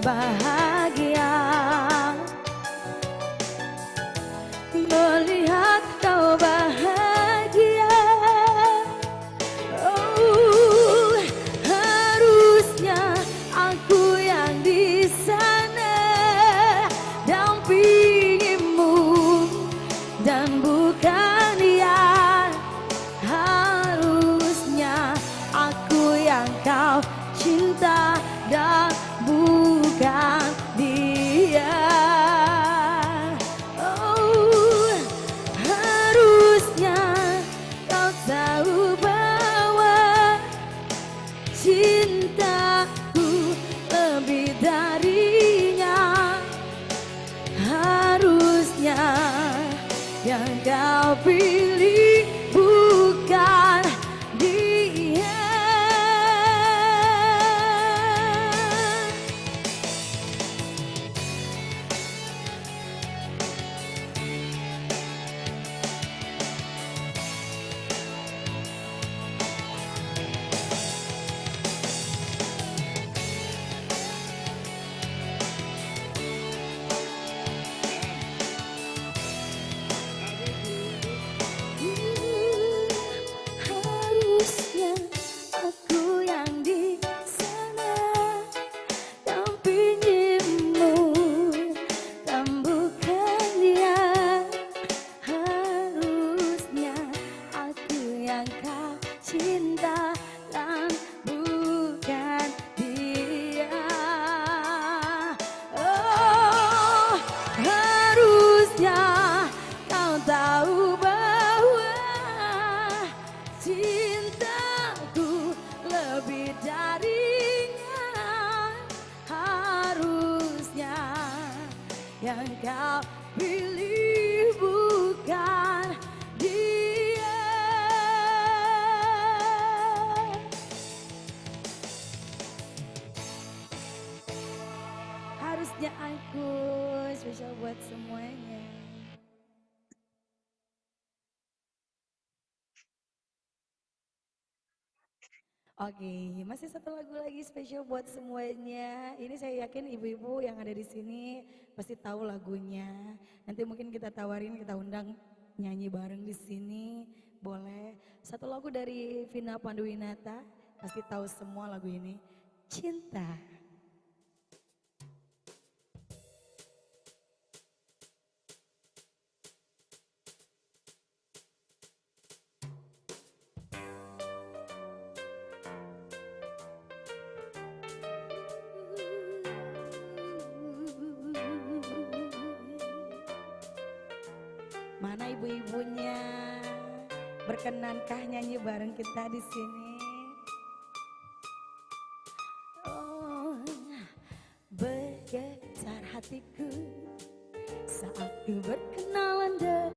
bahagia melihat kau bahagia. Oh, harusnya aku yang di sana dampingimu dan bukan dia. Harusnya aku yang kau cinta dan bukan dia. Oh, harusnya kau tahu bahwa cintaku lebih darinya. Harusnya yang kau pilih bukan dia. Harusnya aku yang di sana dampingimu dan bukan dia. Harusnya aku yang kau cinta dan bukan dia. Oh, harusnya kau tahu bahwa cintaku lebih darinya. Harusnya yang kau pilih bukan dia. Harusnya aku spesial buat semuanya. Oke, masih satu lagu lagi spesial buat semuanya. Ini saya yakin ibu-ibu yang ada di sini pasti tahu lagunya. Nanti mungkin kita tawarin, kita undang nyanyi bareng di sini. Boleh. Satu lagu dari Vina Panduwinata, pasti tahu semua lagu ini. Cinta. Mana ibu-ibunya? Berkenankah nyanyi bareng kita di sini? Oh, bergetar hatiku saat ku berkenalan dengan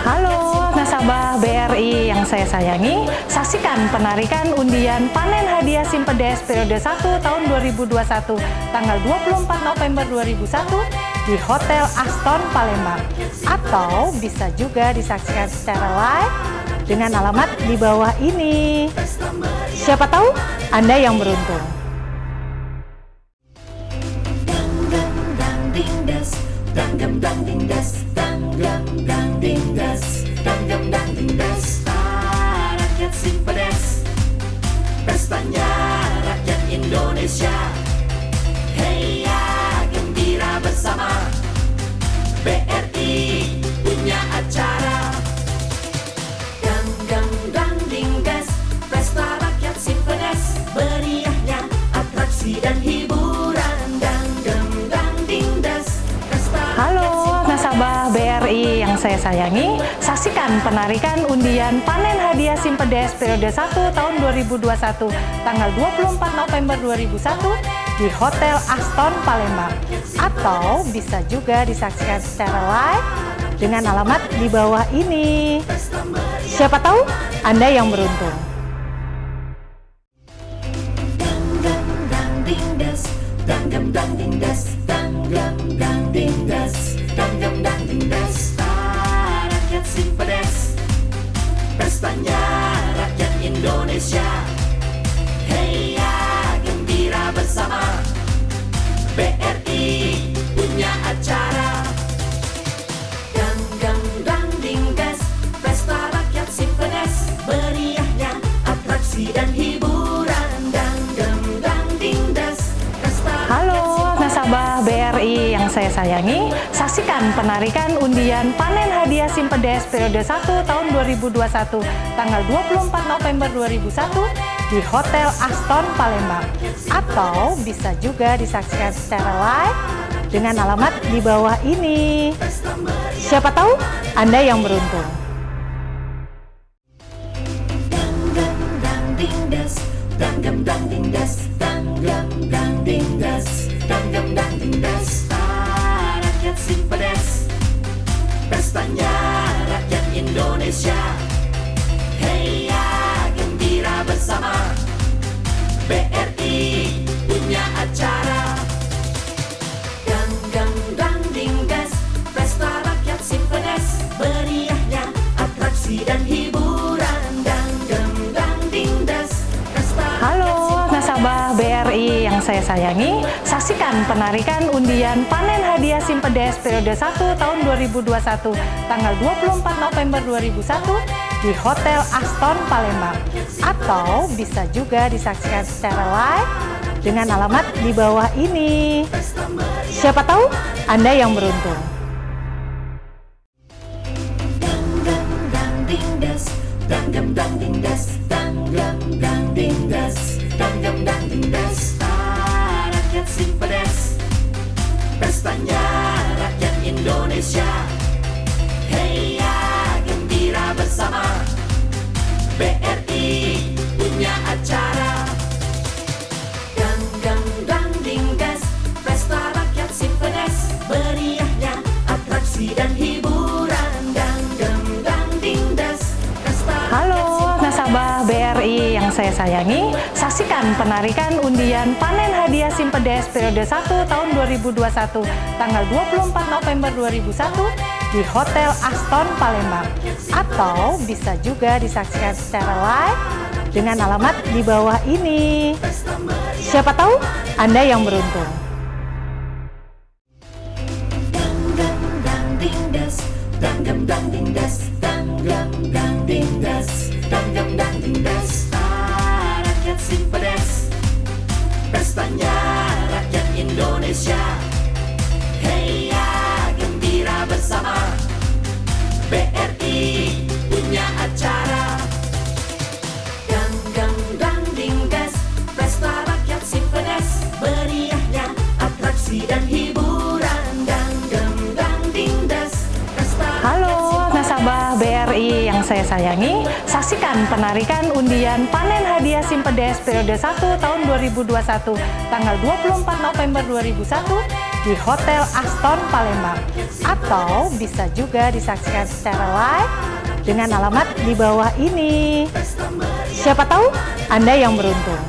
Halo nasabah BRI yang saya sayangi, saksikan penarikan undian panen hadiah Simpedes periode 1 tahun 2021 tanggal 24 November 2001 di Hotel Aston Palembang, atau bisa juga disaksikan secara live dengan alamat di bawah ini. Siapa tahu Anda yang beruntung. Rakyat Simpedes, pestanya rakyat Indonesia. Hey ya, gembira bersama. BRI punya acara. Gang gang gang dingdas, pesta rakyat Simpedes, meriahnya atraksi dan hiburan. Gang gang gang dingdas, pesta. Halo nasabah BRI yang saya sayangi, saksikan penarikan undian panen hadiah Simpedes periode 1 tahun 2021 tanggal 24 November 2001 di Hotel Aston Palembang, atau bisa juga disaksikan secara live dengan alamat di bawah ini. Siapa tahu Anda yang beruntung. Rakyat Simpedes, pestanya rakyat Indonesia. Hey ya, gembira bersama. BRI punya acara. Gang gang gang dingdas, pesta rakyat Simpedes, meriahnya atraksi dan hiburan. Gang gang gang dingdas, pesta. Halo nasabah BRI yang saya sayangi, saksikan penarikan undian panen hadiah Simpedes periode 1 tahun 2021 tanggal 24 November 2001 di Hotel Aston Palembang, atau bisa juga disaksikan secara live dengan alamat di bawah ini. Siapa tahu Anda yang beruntung. Rakyat Simpedes, pestanya rakyat Indonesia. Hey ya, gembira bersama. BRI punya acara. Gang gang gang dingdas, pesta rakyat Simpedes, meriahnya atraksi dan hiburan. Gang gang gang dingdas, pesta. Halo nasabah BRI yang saya sayangi, saksikan penarikan undian panen hadiah Simpedes periode 1 tahun 2021 tanggal 24 November 2001 di Hotel Aston Palembang, atau bisa juga disaksikan secara live dengan alamat di bawah ini. Siapa tahu Anda yang beruntung. Rakyat Simpedes, pestanya rakyat Indonesia. Hey ya, gembira bersama. BRI punya acara. Gang gang gang dingdas, pesta rakyat Simpedes, meriahnya atraksi dan hiburan. Gang gang gang dingdas, pesta. Halo nasabah BRI yang saya sayangi, saksikan penarikan undian panen hadiah Simpedes periode 1 tahun 2021 tanggal 24 November 2001 di Hotel Aston Palembang, atau bisa juga disaksikan secara live dengan alamat di bawah ini. Siapa tahu Anda yang beruntung. Rakyat Simpedes, pestanya rakyat Indonesia. Hey ya, gembira bersama. BRI punya acara. Gang gang gang dingdas, pesta rakyat Simpedes, meriahnya atraksi dan hiburan. Gang gang gang dingdas, pesta. Halo nasabah BRI yang saya sayangi, saksikan penarikan undian panen hadiah Simpedes periode 1 tahun 2021 tanggal 24 November 2001 di Hotel Aston Palembang, atau bisa juga disaksikan secara live dengan alamat di bawah ini. Siapa tahu Anda yang beruntung.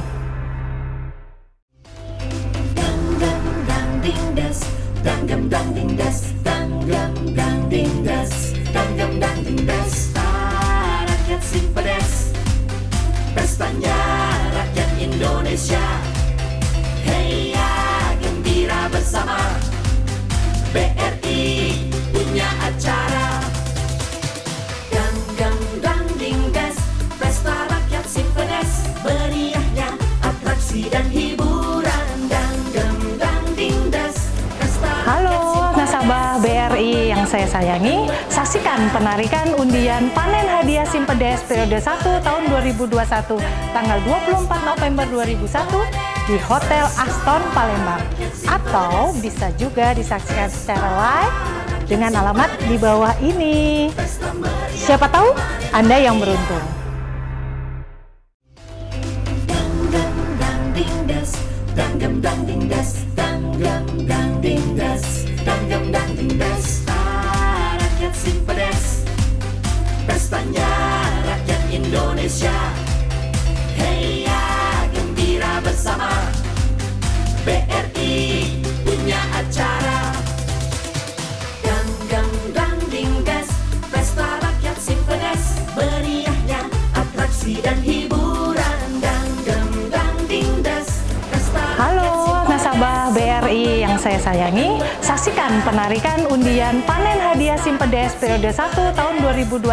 Rakyat Simpedes, pestanya rakyat Indonesia. Hey ya, gembira bersama. BRI punya acara. Gang dingdes, pesta rakyat Simpedes. Meriahnya atraksi dan hiburan. Gang dingdes, pesta Halo nasabah BRI yang saya sayangi, saksikan penarikan undian panen hadiah Simpedes periode 1 tahun 2021 tanggal 24 November 2001 di Hotel Aston Palembang, atau bisa juga disaksikan secara live dengan alamat di bawah ini. Siapa tahu Anda yang beruntung. Rakyat Simpedes, pestanya rakyat Indonesia. Hey ya, gembira bersama. BRI punya acara. Gang dingdes, pesta rakyat Simpedes. Meriahnya atraksi dan hiburan. Gang dingdes, pesta. Halo nasabah BRI yang saya sayangi, saksikan penarikan undian panen hadiah Simpedes periode 1 tahun 2021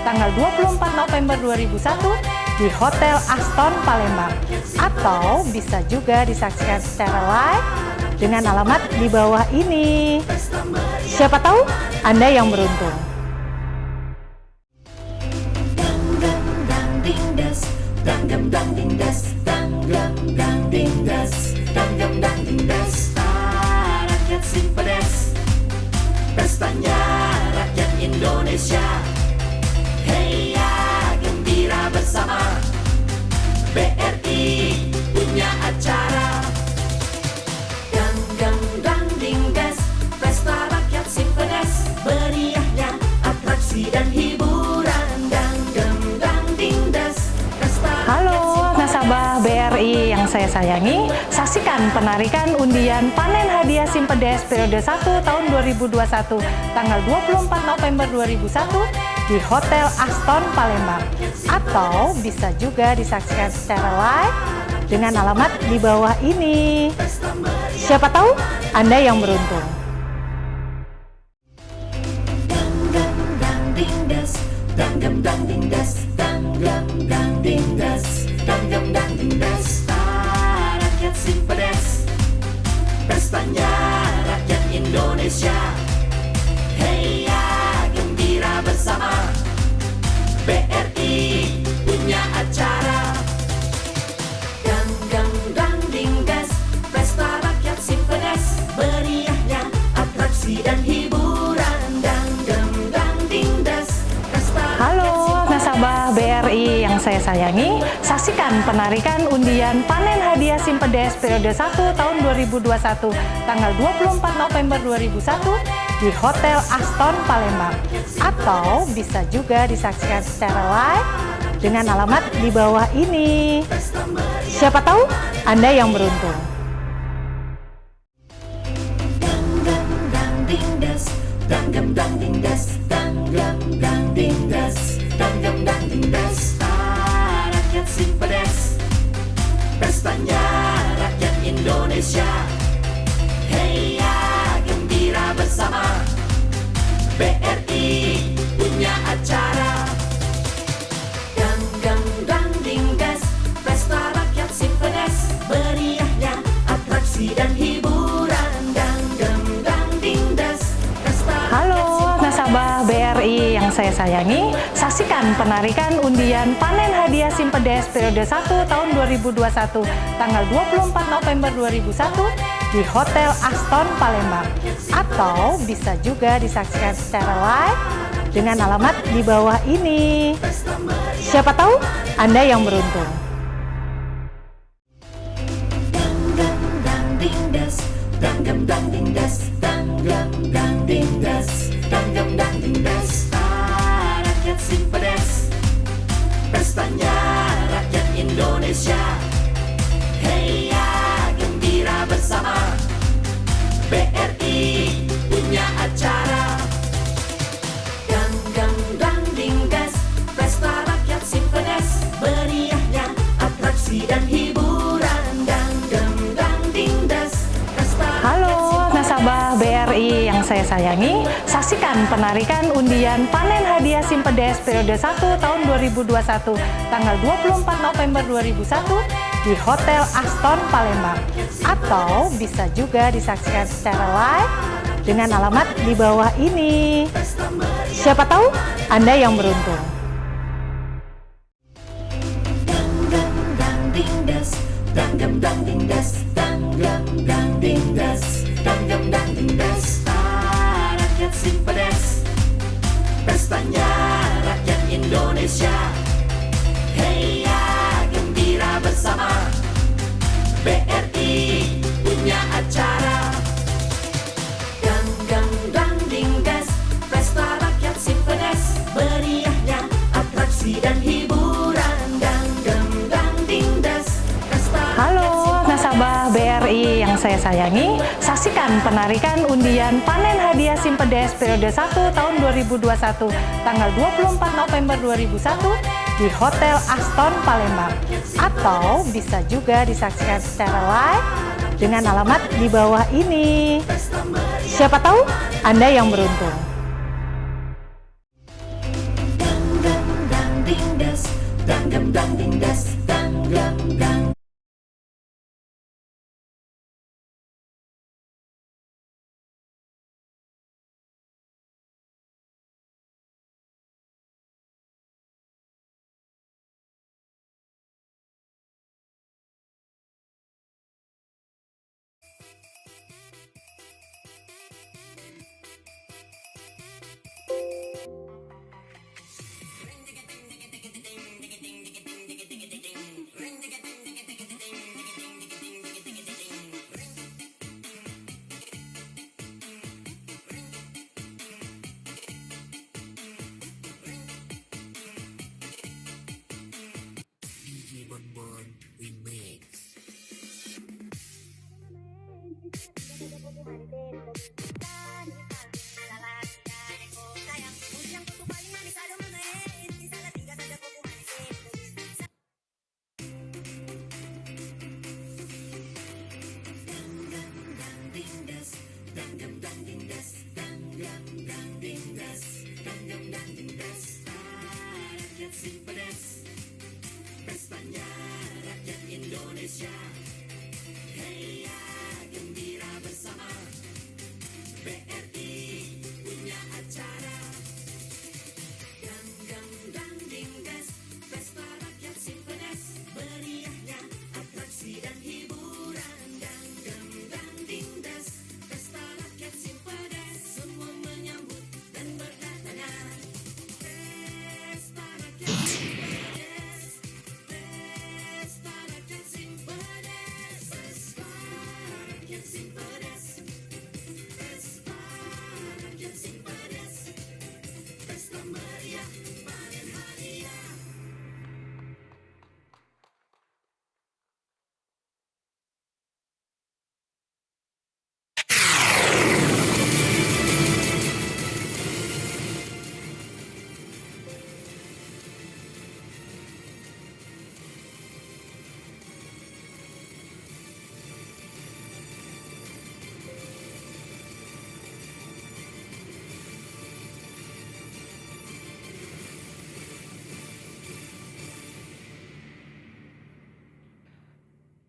tanggal 24 November 2001 di Hotel Aston Palembang, atau bisa juga disaksikan secara live dengan alamat di bawah ini. Siapa tahu Anda yang beruntung. Rakyat Simpedes, pestanya rakyat Indonesia. Hey ya, gembira bersama. BRI punya acara. Gang dingdes, pesta rakyat Simpedes. Meriahnya atraksi dan hiburan. Gang dingdes, pesta. Halo nasabah BRI yang saya sayangi, saksikan penarikan undian panen hadiah Simpedes periode 1 tahun 2021 tanggal 24 November 2001 di Hotel Aston Palembang, atau bisa juga disaksikan secara live dengan alamat di bawah ini. Siapa tahu Anda yang beruntung. Rakyat Simpedes, pestanya rakyat Indonesia. Hey ya, gembira bersama. BRI punya acara. Gang dingdes, pesta rakyat Simpedes. Meriahnya atraksi dan hiburan. Gang dingdes, pesta. Halo nasabah BRI yang saya sayangi, saksikan penarikan undian panen hadiah Simpedes periode 1 tahun 2021 tanggal 24 November 2001 di Hotel Aston Palembang, atau bisa juga disaksikan secara live dengan alamat di bawah ini. Siapa tahu Anda yang beruntung. Rakyat Simpedes, pestanya rakyat Indonesia. Hey ya, gembira bersama. BRI punya acara. Gang dingdes, pesta rakyat Simpedes. Meriahnya atraksi dan hiburan. Gang dingdes, pesta. Halo nasabah BRI yang saya sayangi, saksikan penarikan undian panen hadiah Simpedes periode 1 tahun 2021 tanggal 24 November 2001 di Hotel Aston Palembang, atau bisa juga disaksikan secara live dengan alamat di bawah ini. Siapa tahu Anda yang beruntung. Danggam dang ding das, danggam dang ding das, danggam dang ding das. Rakyat Simpedes, pestanya rakyat Indonesia. Hey ya, gembira bersama, BRI punya acara. Danggam dang ding das, pesta rakyat Simpedes, meriahnya atraksi dan hiburan. Danggam dang ding das, pesta Halo nasabah BRI yang saya sayangi, saksikan penarikan undian panen hadiah Simpedes periode 1 tahun 2021 tanggal 24 November 2001 di Hotel Aston Palembang, atau bisa juga disaksikan secara live dengan alamat di bawah ini. Siapa tahu Anda yang beruntung. danggam dang ding das, danggam dang ding das, danggam dang ding das, danggam dang ding das. Rakyat Simpedes, pestanya rakyat Indonesia. Hey ya, gembira bersama, BRI punya acara. Danggam dang ding das, pesta rakyat Simpedes, meriahnya atraksi dan hiburan. Danggam dang ding das, pesta Halo nasabah BRI yang saya sayangi, saksikan penarikan undian panen hadiah Simpedes periode 1 tahun 2021 tanggal 24 November 2001 di Hotel Aston Palembang, atau bisa juga disaksikan secara live dengan alamat di bawah ini. Siapa tahu Anda yang beruntung. danggam dang ding das, danggam dang ding das, danggam dang.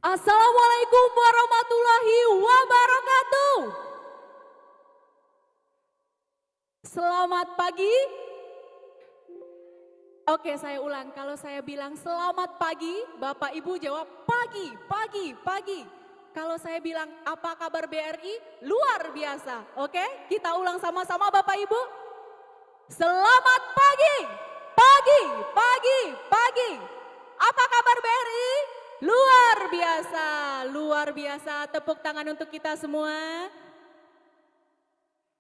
Assalamualaikum warahmatullahi wabarakatuh. Selamat pagi. Oke, saya ulang. Kalau saya bilang selamat pagi, Bapak Ibu jawab pagi, pagi, pagi. Kalau saya bilang apa kabar BRI? Luar biasa. Oke, kita ulang sama-sama Bapak Ibu. Selamat pagi, pagi, pagi, pagi. Apa kabar BRI? Luar biasa. luar biasa. Tepuk tangan untuk kita semua.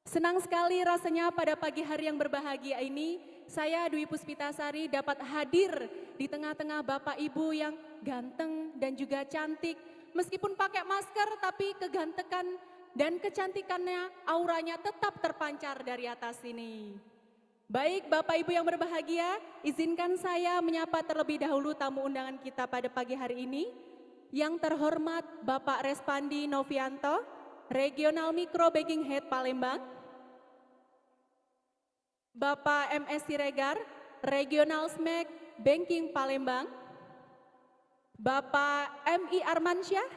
Senang sekali rasanya pada pagi hari yang berbahagia ini, saya Dwi Puspitasari dapat hadir di tengah-tengah Bapak Ibu yang ganteng dan juga cantik. Meskipun pakai masker, tapi kegantengan dan kecantikannya, auranya tetap terpancar dari atas sini. Baik Bapak Ibu yang berbahagia, izinkan saya menyapa terlebih dahulu tamu undangan kita pada pagi hari ini. Yang terhormat Bapak Respandi Novianto, Regional Mikro Banking Head Palembang. Bapak MS Siregar, Regional SMEK Banking Palembang. Bapak MI Armansyah,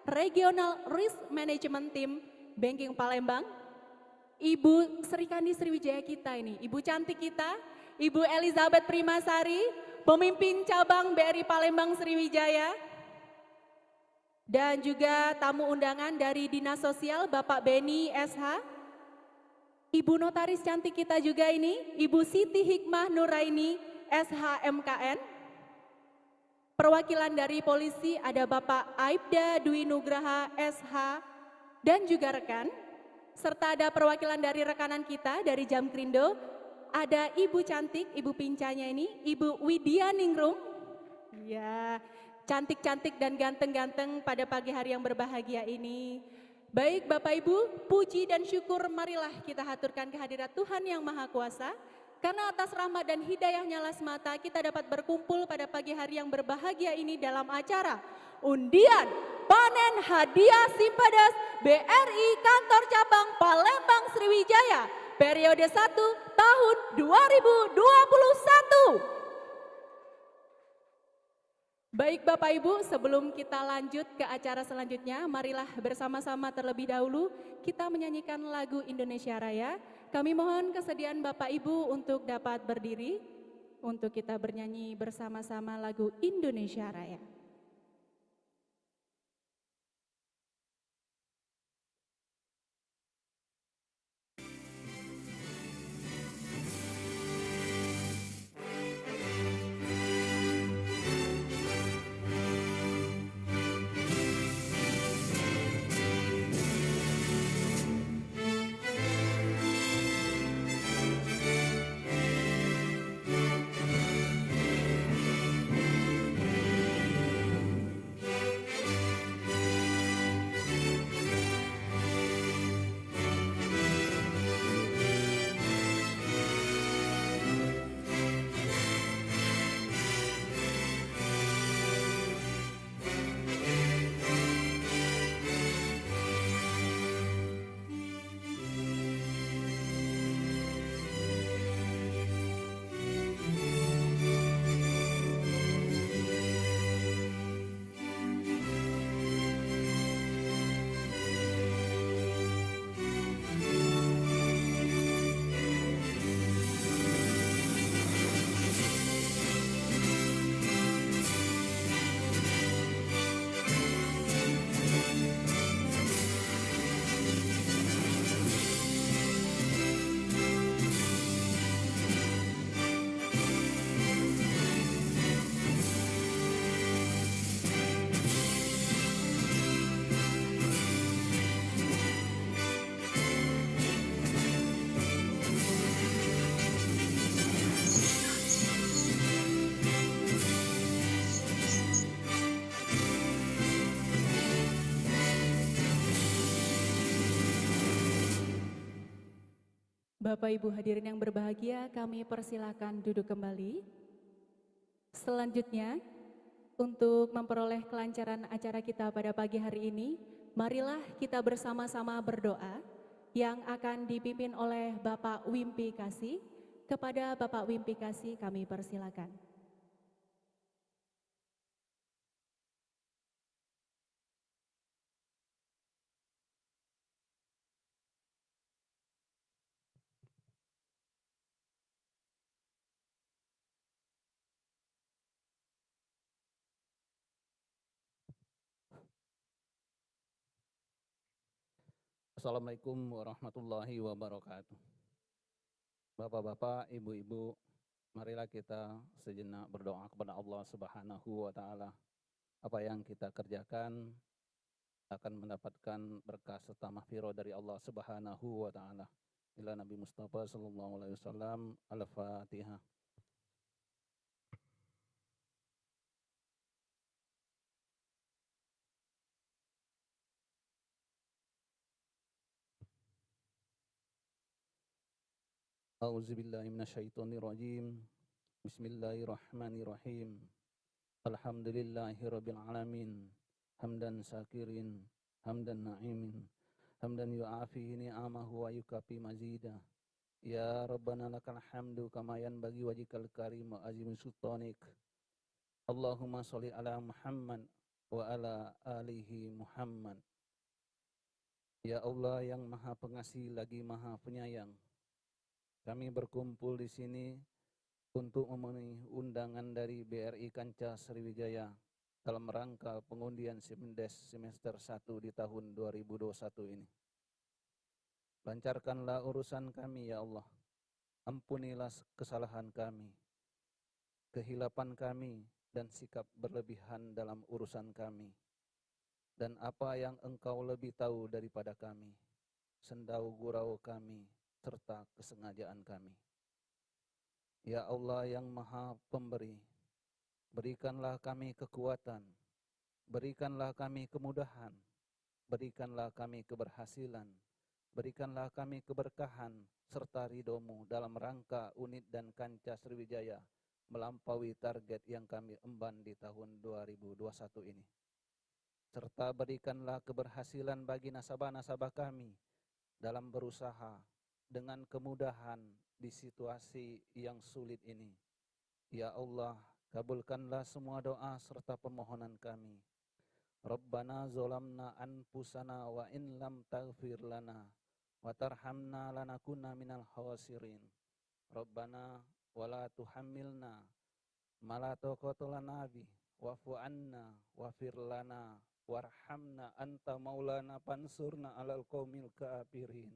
Regional Risk Management Team Banking Palembang. Ibu Srikandi Sriwijaya kita ini, Ibu cantik kita, Ibu Elizabeth Primasari, pemimpin cabang BRI Palembang Sriwijaya. Dan juga tamu undangan dari Dinas Sosial Bapak Beni SH. Ibu notaris cantik kita juga ini, Ibu Siti Hikmah Nuraini SHMKN. Perwakilan dari polisi ada Bapak Aibda Dwi Nugraha SH dan juga rekan. Serta ada perwakilan dari rekanan kita dari Jamkrindo. Ada Ibu cantik, Ibu pincanya ini, Ibu Widya Ningrum. Ya, cantik-cantik dan ganteng-ganteng pada pagi hari yang berbahagia ini. Baik Bapak Ibu, puji dan syukur marilah kita haturkan kehadirat Tuhan yang Maha Kuasa. Karena atas rahmat dan hidayahnya lah semata kita dapat berkumpul pada pagi hari yang berbahagia ini dalam acara Undian Panen Hadiah Simpedes BRI Kantor Cabang Palembang Sriwijaya periode 1 tahun 2021. Baik Bapak Ibu, sebelum kita lanjut ke acara selanjutnya, marilah bersama-sama terlebih dahulu kita menyanyikan lagu Indonesia Raya. Kami mohon kesediaan Bapak Ibu untuk dapat berdiri untuk kita bernyanyi bersama-sama lagu Indonesia Raya. Bapak Ibu hadirin yang berbahagia, kami persilakan duduk kembali. Selanjutnya, untuk memperoleh kelancaran acara kita pada pagi hari ini, marilah kita bersama-sama berdoa yang akan dipimpin oleh Bapak Wimpi Kasih. Kepada Bapak Wimpi Kasih kami persilakan. Assalamualaikum warahmatullahi wabarakatuh. Bapak-bapak, ibu-ibu, marilah kita sejenak berdoa kepada Allah Subhanahu wa taala. Apa yang kita kerjakan akan mendapatkan berkah serta mahfirah dari Allah Subhanahu wa taala. Ila Nabi Mustafa sallallahu alaihi wasallam. Al-Fatihah. A'udzubillahi minasyaitonirrajim. Bismillahirrahmanirrahim. Alhamdulillahirabbil alamin. Hamdan syakirin, hamdan na'imin, hamdan yu'afi ni'amahu wa yukafi mazida. Ya Rabbana lakal hamdu kama yanbaghi wajhikal karim wa azimi sultanik. Allahumma sholli ala Muhammad wa ala alihi Muhammad. Ya Allah yang Maha Pengasih lagi Maha Penyayang, kami berkumpul di sini untuk memenuhi undangan dari BRI Kancah Sriwijaya dalam rangka pengundian Simdes semester 1 di tahun 2021 ini. Lancarkanlah urusan kami ya Allah. Ampunilah kesalahan kami, kehilapan kami, dan sikap berlebihan dalam urusan kami. Dan apa yang Engkau lebih tahu daripada kami, sendau gurau kami, serta kesengajaan kami. Ya Allah yang Maha Pemberi, berikanlah kami kekuatan, berikanlah kami kemudahan, berikanlah kami keberhasilan, berikanlah kami keberkahan, serta ridho-Mu dalam rangka unit dan Kancah Sriwijaya melampaui target yang kami emban di tahun 2021 ini. Serta berikanlah keberhasilan bagi nasabah-nasabah kami dalam berusaha dengan kemudahan di situasi yang sulit ini. Ya Allah, kabulkanlah semua doa serta permohonan kami. Rabbana zolamna anfusana wa in lam taghfir lana wa tarhamna lanakunna minal khasirin. Rabbana wala tuhammilna ma la taqata lana bi wa'fu anna wa'fir lana warhamna anta maulana pansurna alal qaumil kafirin.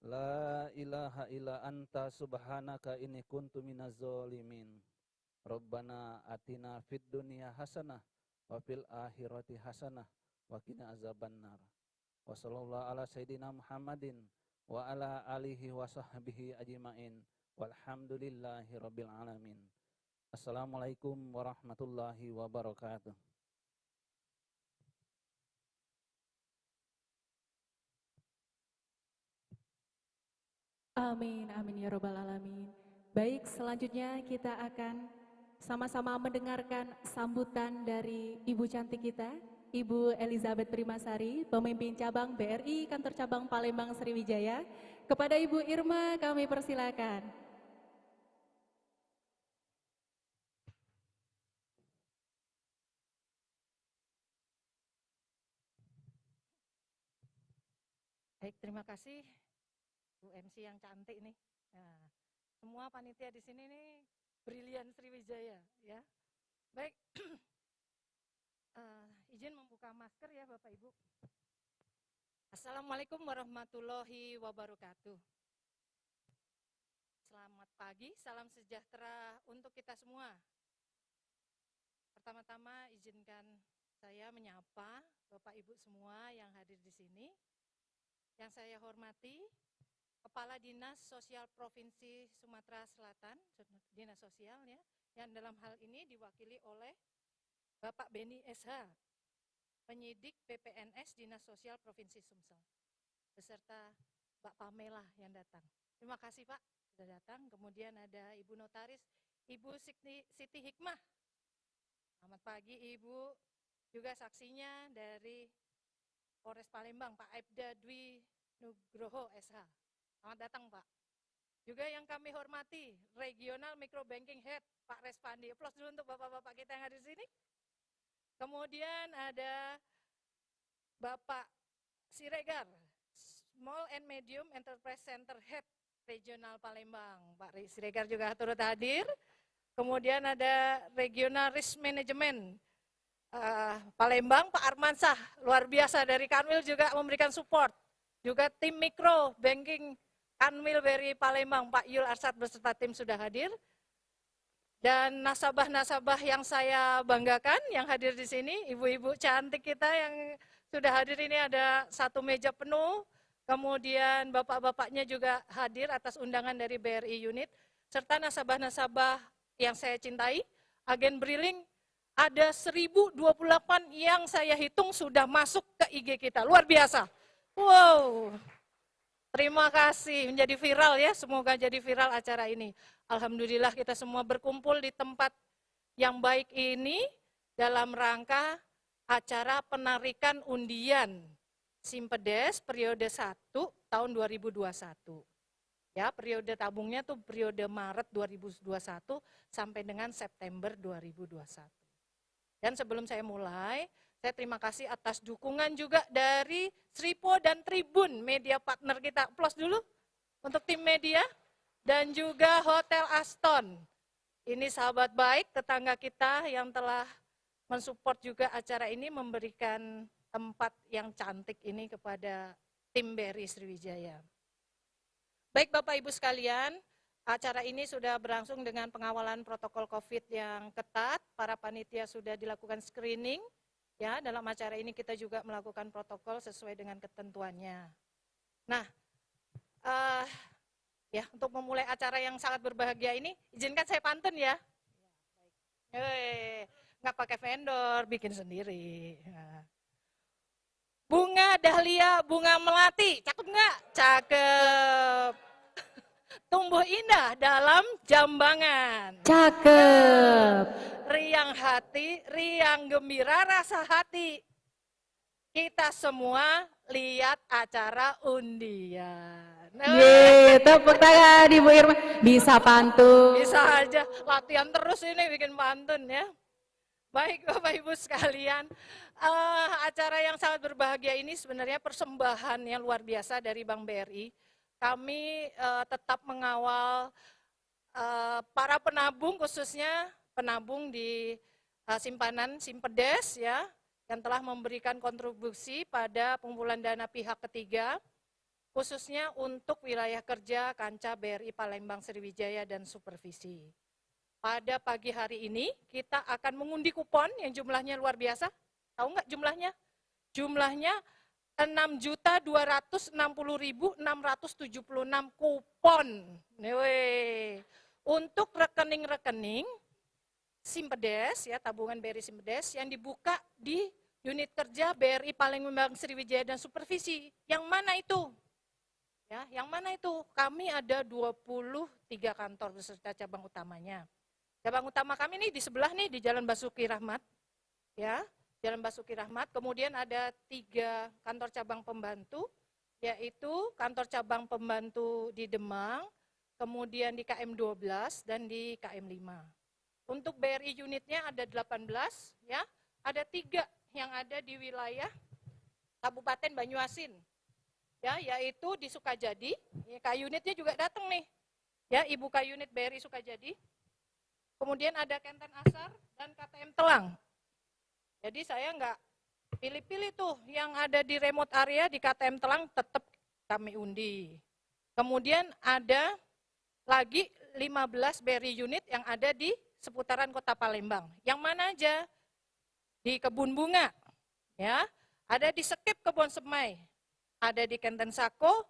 La ilaha illa anta subhanaka inni kuntu minaz zalimin. Rabbana atina fid dunya hasanah wa fil akhirati hasanah wa qina azabannar. Wa sallallahu ala sayyidina Muhammadin wa ala alihi wa sahbihi ajmain. Walhamdulillahi rabbil alamin. Assalamualaikum warahmatullahi wabarakatuh. Amin, amin ya robbal alamin. Baik, selanjutnya kita akan sama-sama mendengarkan sambutan dari Ibu cantik kita, Ibu Elizabeth Primasari, pemimpin cabang BRI Kantor Cabang Palembang Sriwijaya. Kepada Ibu Irma kami persilakan. Baik, terima kasih Bu MC yang cantik nih. Nah, semua panitia di sini nih brilian Sriwijaya ya. Baik, izin membuka masker ya Bapak Ibu. Assalamualaikum warahmatullahi wabarakatuh. Selamat pagi, salam sejahtera untuk kita semua. Pertama-tama izinkan saya menyapa Bapak Ibu semua yang hadir di sini. Yang saya hormati Kepala Dinas Sosial Provinsi Sumatera Selatan, Dinas Sosial ya, yang dalam hal ini diwakili oleh Bapak Beni SH, penyidik PPNS Dinas Sosial Provinsi Sumsel, beserta Mbak Pamela yang datang. Terima kasih Pak sudah datang. Kemudian ada Ibu Notaris, Ibu Siti Hikmah. Selamat pagi Ibu, juga saksinya dari Polres Palembang, Pak Aibda Dwi Nugroho SH. Selamat datang Pak. Juga yang kami hormati, Regional Micro Banking Head, Pak Respandi. Aplaus dulu untuk bapak-bapak kita yang ada di sini. Kemudian ada Bapak Siregar, Small and Medium Enterprise Center Head Regional Palembang. Pak Siregar juga turut hadir. Kemudian ada Regional Risk Management Palembang, Pak Armansah, luar biasa dari Kanwil juga memberikan support. Juga tim Mikro Banking Kanwil BRI Palembang, Pak Yul Arsad beserta tim sudah hadir. Dan nasabah-nasabah yang saya banggakan yang hadir di sini, ibu-ibu cantik kita yang sudah hadir ini ada 1 meja penuh, kemudian bapak-bapaknya juga hadir atas undangan dari BRI Unit, serta nasabah-nasabah yang saya cintai, agen Briling ada 1028 yang saya hitung sudah masuk ke IG kita, luar biasa. Wow, terima kasih, menjadi viral ya, semoga jadi viral acara ini. Alhamdulillah kita semua berkumpul di tempat yang baik ini dalam rangka acara penarikan undian Simpedes periode 1 tahun 2021. Ya, periode tabungnya tuh periode Maret 2021 sampai dengan September 2021. Dan sebelum saya mulai, saya terima kasih atas dukungan juga dari Sripo dan Tribun media partner kita. Aplaus dulu untuk tim media dan juga Hotel Aston. Ini sahabat baik, tetangga kita yang telah mensupport juga acara ini, memberikan tempat yang cantik ini kepada tim BRI Sriwijaya. Baik Bapak Ibu sekalian, acara ini sudah berlangsung dengan pengawalan protokol COVID yang ketat, para panitia sudah dilakukan screening. Ya, dalam acara ini kita juga melakukan protokol sesuai dengan ketentuannya. Nah, ya untuk memulai acara yang sangat berbahagia ini, izinkan saya pantun ya. Nggak pakai vendor, bikin sendiri. Bunga dahlia, bunga melati, cakep nggak? Cakep. Tumbuh indah dalam jambangan. Cakep. Riang hati, riang gembira rasa hati. Kita semua lihat acara undian. Yeay, tepuk tangan Ibu Irma. Bisa pantun. Bisa aja, latihan terus ini bikin pantun ya. Baik Bapak Ibu sekalian, acara yang sangat berbahagia ini sebenarnya persembahan yang luar biasa dari Bank BRI. Kami tetap mengawal para penabung, khususnya penabung di simpanan Simpedes ya, yang telah memberikan kontribusi pada pengumpulan dana pihak ketiga, khususnya untuk wilayah kerja Kanca BRI Palembang Sriwijaya dan Supervisi. Pada pagi hari ini kita akan mengundi kupon yang jumlahnya luar biasa. Tahu nggak jumlahnya? Jumlahnya 6.260.676 kupon. Untuk rekening-rekening Simpedes ya, tabungan BRI Simpedes yang dibuka di unit kerja BRI Palembang Sriwijaya dan Supervisi. Yang mana itu? Ya, yang mana itu? Kami ada 23 kantor beserta cabang utamanya. Cabang utama kami nih di sebelah nih di Jalan Basuki Rahmat, ya, Jalan Basuki Rahmat. Kemudian ada 3 kantor cabang pembantu, yaitu kantor cabang pembantu di Demang, kemudian di KM 12 dan di KM 5. Untuk BRI unitnya ada 18, ya, ada 3 yang ada di wilayah Kabupaten Banyuasin, ya, yaitu di Sukajadi. Ya, K unitnya juga datang nih, ya, Ibu K unit BRI Sukajadi. Kemudian ada Kenten Asar dan KTM Telang. Jadi saya nggak pilih-pilih tuh yang ada di remote area di KTM Telang tetap kami undi. Kemudian ada lagi 15 BRI unit yang ada di seputaran Kota Palembang. Yang mana aja? Di Kebun Bunga, ya, ada di Sekip Kebon Semai, ada di Kenten Sako,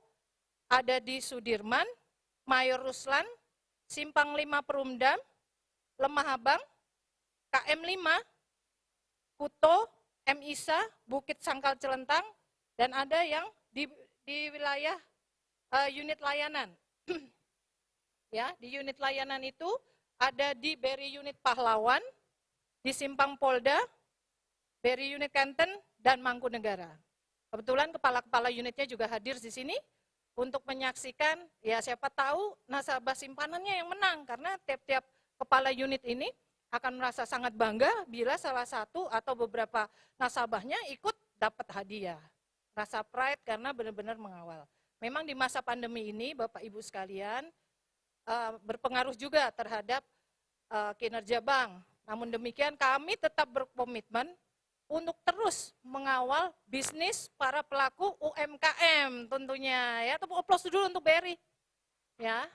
ada di Sudirman, Mayor Ruslan, Simpang 5 Perumdam, Lemah Abang, KM 5, Kuto, M. Isa, Bukit Sangkal Celentang, dan ada yang di wilayah unit layanan. Ya, di unit layanan itu ada di BRI unit Pahlawan, di Simpang Polda, BRI unit Kenten, dan Mangkunegara. Kebetulan kepala-kepala unitnya juga hadir di sini untuk menyaksikan, ya siapa tahu nasabah simpanannya yang menang, karena tiap-tiap kepala unit ini akan merasa sangat bangga bila salah satu atau beberapa nasabahnya ikut dapat hadiah. Rasa pride karena benar-benar mengawal. Memang di masa pandemi ini Bapak Ibu sekalian berpengaruh juga terhadap kinerja bank. Namun demikian kami tetap berkomitmen untuk terus mengawal bisnis para pelaku UMKM tentunya. Ya, tepuk aplaus dulu untuk BRI. Ya.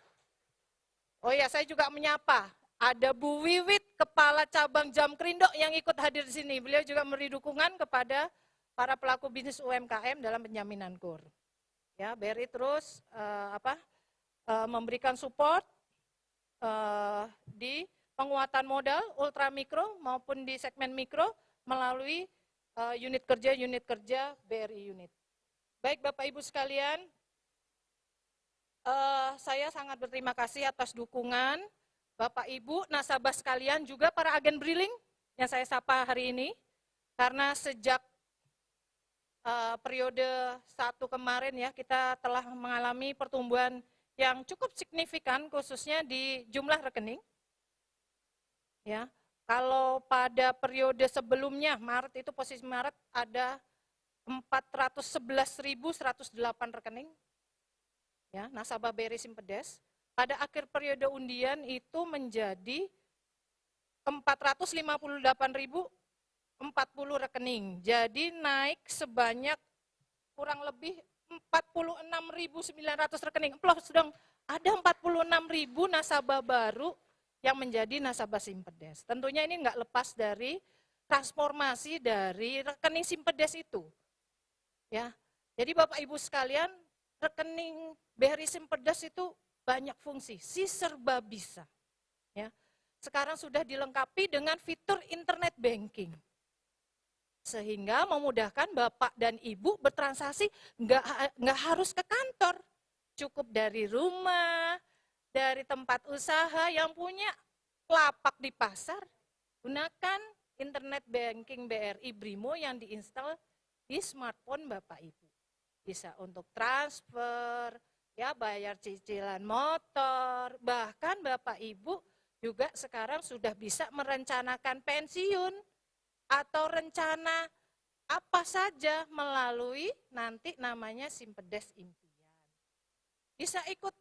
Oh ya, saya juga menyapa. Ada Bu Wiwit, Kepala Cabang Jamkrindo yang ikut hadir di sini. Beliau juga memberi dukungan kepada para pelaku bisnis UMKM dalam penjaminan KUR. Ya, BRI terus memberikan support di penguatan modal ultra mikro maupun di segmen mikro melalui unit kerja BRI unit. Baik Bapak Ibu sekalian, saya sangat berterima kasih atas dukungan Bapak Ibu, nasabah sekalian, juga para agen Briling yang saya sapa hari ini, karena sejak periode 1 kemarin ya, kita telah mengalami pertumbuhan yang cukup signifikan khususnya di jumlah rekening. Ya, kalau pada periode sebelumnya, Maret itu posisi Maret ada 411.108 rekening. Ya, nasabah BRI Simpedes. Pada akhir periode undian itu menjadi 458.040 rekening. Jadi naik sebanyak kurang lebih 46.900 rekening. Plus dong, ada 46.000 nasabah baru yang menjadi nasabah Simpedes. Tentunya ini nggak lepas dari transformasi dari rekening Simpedes itu. Ya, jadi Bapak Ibu sekalian, rekening BRI Simpedes itu banyak fungsi, si serba bisa. Ya, sekarang sudah dilengkapi dengan fitur internet banking. Sehingga memudahkan Bapak dan Ibu bertransaksi nggak harus ke kantor. Cukup dari rumah, dari tempat usaha yang punya lapak di pasar. Gunakan internet banking BRI Brimo yang diinstal di smartphone Bapak Ibu. Bisa untuk transfer, ya bayar cicilan motor, bahkan Bapak Ibu juga sekarang sudah bisa merencanakan pensiun atau rencana apa saja melalui nanti namanya Simpedes Impian. Bisa ikut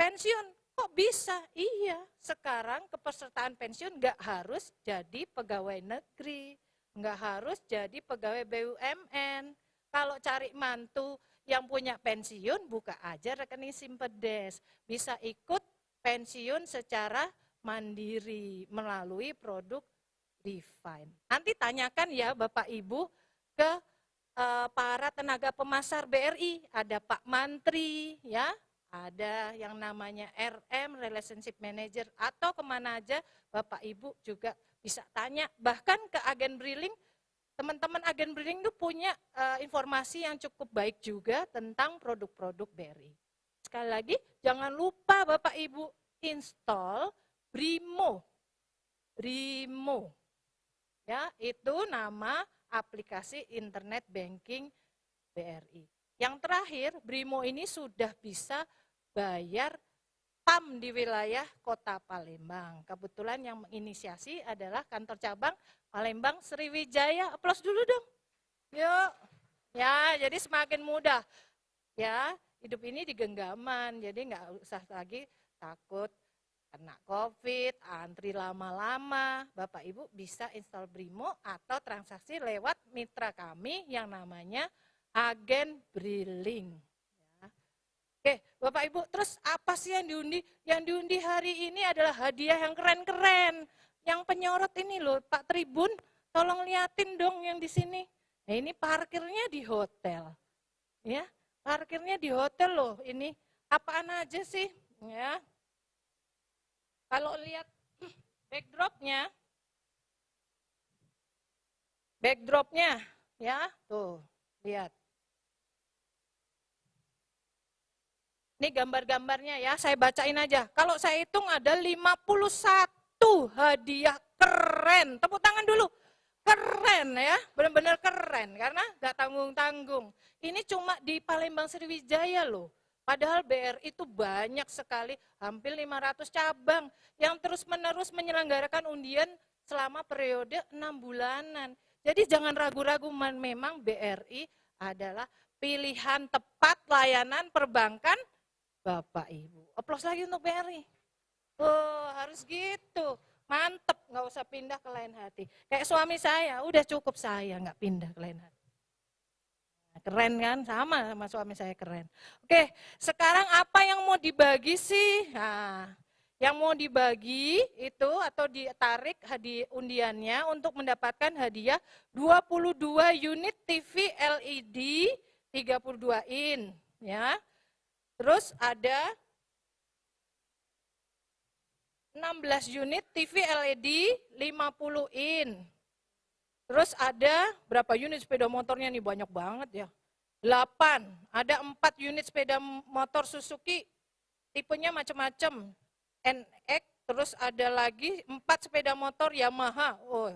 pensiun, kok bisa? Iya, sekarang kepesertaan pensiun nggak harus jadi pegawai negeri, nggak harus jadi pegawai BUMN. Kalau cari mantu yang punya pensiun, buka aja rekening Simpedes. Bisa ikut pensiun secara mandiri melalui produk Refine. Nanti tanyakan ya Bapak Ibu ke para tenaga pemasar BRI, ada Pak Mantri, ya, ada yang namanya RM, Relationship Manager, atau kemana aja Bapak Ibu juga bisa tanya. Bahkan ke agen Briling, teman-teman agen Briling itu punya informasi yang cukup baik juga tentang produk-produk BRI. Sekali lagi, jangan lupa Bapak Ibu install Brimo. Brimo. Ya, itu nama aplikasi internet banking BRI. Yang terakhir, Brimo ini sudah bisa bayar PAM di wilayah Kota Palembang. Kebetulan yang menginisiasi adalah kantor cabang Palembang Sriwijaya. Aplaus dulu dong. Yuk. Ya, jadi semakin mudah. Ya, hidup ini di genggaman, jadi nggak usah lagi takut kena COVID, antri lama-lama. Bapak Ibu bisa install Brimo atau transaksi lewat mitra kami yang namanya agen Briling. Ya. Oke, Bapak Ibu, terus apa sih yang diundi? Yang diundi hari ini adalah hadiah yang keren-keren. Yang penyorot ini loh, Pak Tribun, tolong liatin dong yang di sini. Nah, ini parkirnya di hotel. Ya, parkirnya di hotel loh. Ini apaan aja sih? Ya. Kalau lihat backdropnya, ya, tuh, lihat. Ini gambar-gambarnya ya, saya bacain aja. Kalau saya hitung ada 51 hadiah keren. Tepuk tangan dulu. Keren ya, benar-benar keren karena gak tanggung-tanggung. Ini cuma di Palembang Sriwijaya loh. Padahal BRI itu banyak sekali, hampir 500 cabang yang terus-menerus menyelenggarakan undian selama periode 6 bulanan. Jadi jangan ragu-ragu, memang BRI adalah pilihan tepat layanan perbankan Bapak Ibu. Aplaus lagi untuk BRI. Oh, harus gitu. Mantep, nggak usah pindah ke lain hati. Kayak suami saya, udah cukup saya nggak pindah ke lain hati. Keren kan, sama suami saya keren. Oke, sekarang apa yang mau dibagi sih? Nah, yang mau dibagi itu atau ditarik undiannya untuk mendapatkan hadiah 22 unit TV LED 32 in ya. Terus ada 16 unit TV LED 50 in. Terus ada berapa unit sepeda motornya nih, banyak banget ya. 8, ada 4 unit sepeda motor Suzuki, tipenya macam-macam, NX, terus ada lagi 4 sepeda motor Yamaha, oh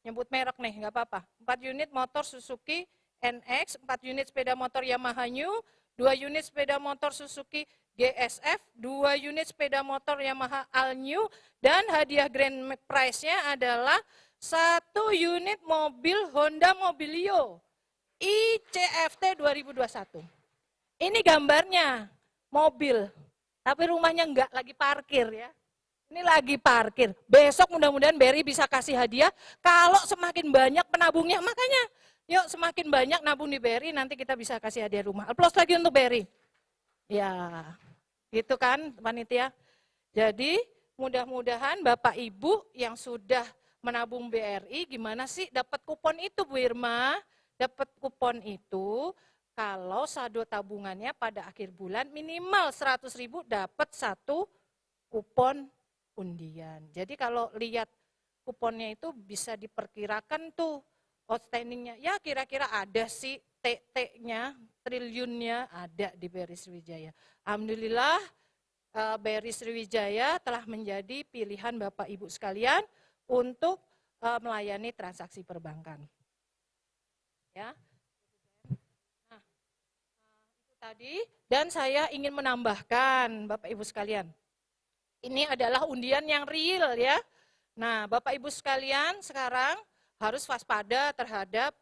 nyebut merek nih nggak apa-apa, 4 unit motor Suzuki NX, 4 unit sepeda motor Yamaha New, 2 unit sepeda motor Suzuki GSF, 2 unit sepeda motor Yamaha All New, dan hadiah grand prize-nya adalah 1 unit mobil Honda Mobilio ICFT 2021. Ini gambarnya mobil, tapi rumahnya enggak, lagi parkir ya. Ini lagi parkir. Besok mudah-mudahan BRI bisa kasih hadiah. Kalau semakin banyak penabungnya, makanya yuk semakin banyak nabung di BRI, nanti kita bisa kasih hadiah rumah. Aplaus lagi untuk BRI. Ya, gitu kan panitia. Jadi mudah-mudahan Bapak Ibu yang sudah menabung BRI, gimana sih dapat kupon itu Bu Irma? Dapat kupon itu kalau saldo tabungannya pada akhir bulan minimal 100.000 dapat 1 kupon undian. Jadi kalau lihat kuponnya itu bisa diperkirakan tuh outstandingnya. Ya kira-kira ada sih TT-nya, triliunnya ada di BRI Sriwijaya. Alhamdulillah BRI Sriwijaya telah menjadi pilihan Bapak Ibu sekalian untuk melayani transaksi perbankan. Ya. Nah, itu tadi, dan saya ingin menambahkan Bapak Ibu sekalian, ini adalah undian yang real ya. Nah Bapak Ibu sekalian sekarang harus waspada terhadap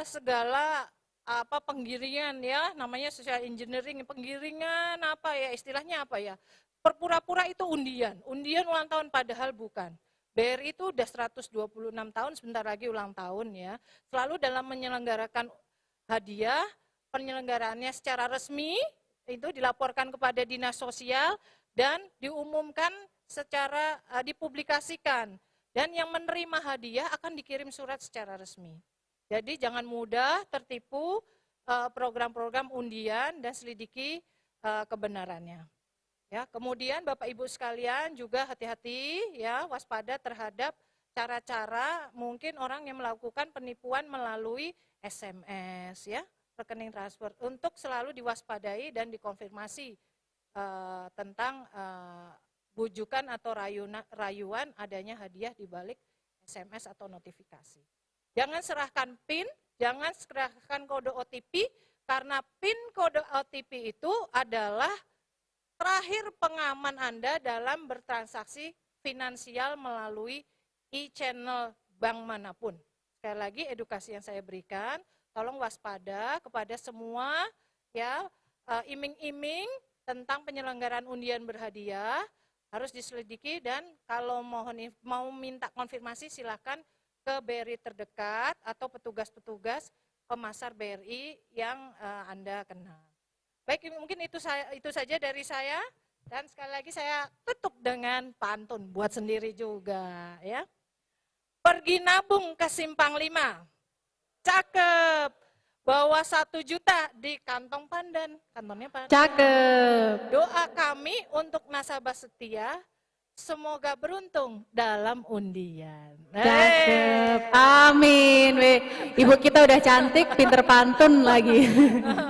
segala penggiringan ya, namanya social engineering, penggiringan apa ya, istilahnya apa ya, perpura-pura itu undian ulang tahun padahal bukan. BRI itu udah 126 tahun, sebentar lagi ulang tahun ya. Selalu dalam menyelenggarakan hadiah, penyelenggaraannya secara resmi, itu dilaporkan kepada Dinas Sosial dan diumumkan secara dipublikasikan. Dan yang menerima hadiah akan dikirim surat secara resmi. Jadi jangan mudah tertipu program-program undian dan selidiki kebenarannya. Ya, kemudian Bapak Ibu sekalian juga hati-hati ya, waspada terhadap cara-cara mungkin orang yang melakukan penipuan melalui SMS ya, rekening transfer, untuk selalu diwaspadai dan dikonfirmasi tentang bujukan atau rayuan adanya hadiah di balik SMS atau notifikasi. Jangan serahkan PIN, jangan serahkan kode OTP, karena PIN kode OTP itu adalah terakhir pengaman Anda dalam bertransaksi finansial melalui e-channel bank manapun. Sekali lagi edukasi yang saya berikan, tolong waspada kepada semua ya, iming-iming tentang penyelenggaraan undian berhadiah harus diselidiki, dan kalau mau minta konfirmasi silakan ke BRI terdekat atau petugas-petugas pemasar BRI yang Anda kenal. Baik, mungkin itu saja dari saya, dan sekali lagi saya tutup dengan pantun buat sendiri juga ya. Pergi nabung ke Simpang 5, cakep, bawa 1 juta di kantong pandan, kantongnya pandan. Cakep. Doa kami untuk nasabah setia, semoga beruntung dalam undian. Cakep. Amin. Ibu kita udah cantik, pinter pantun lagi.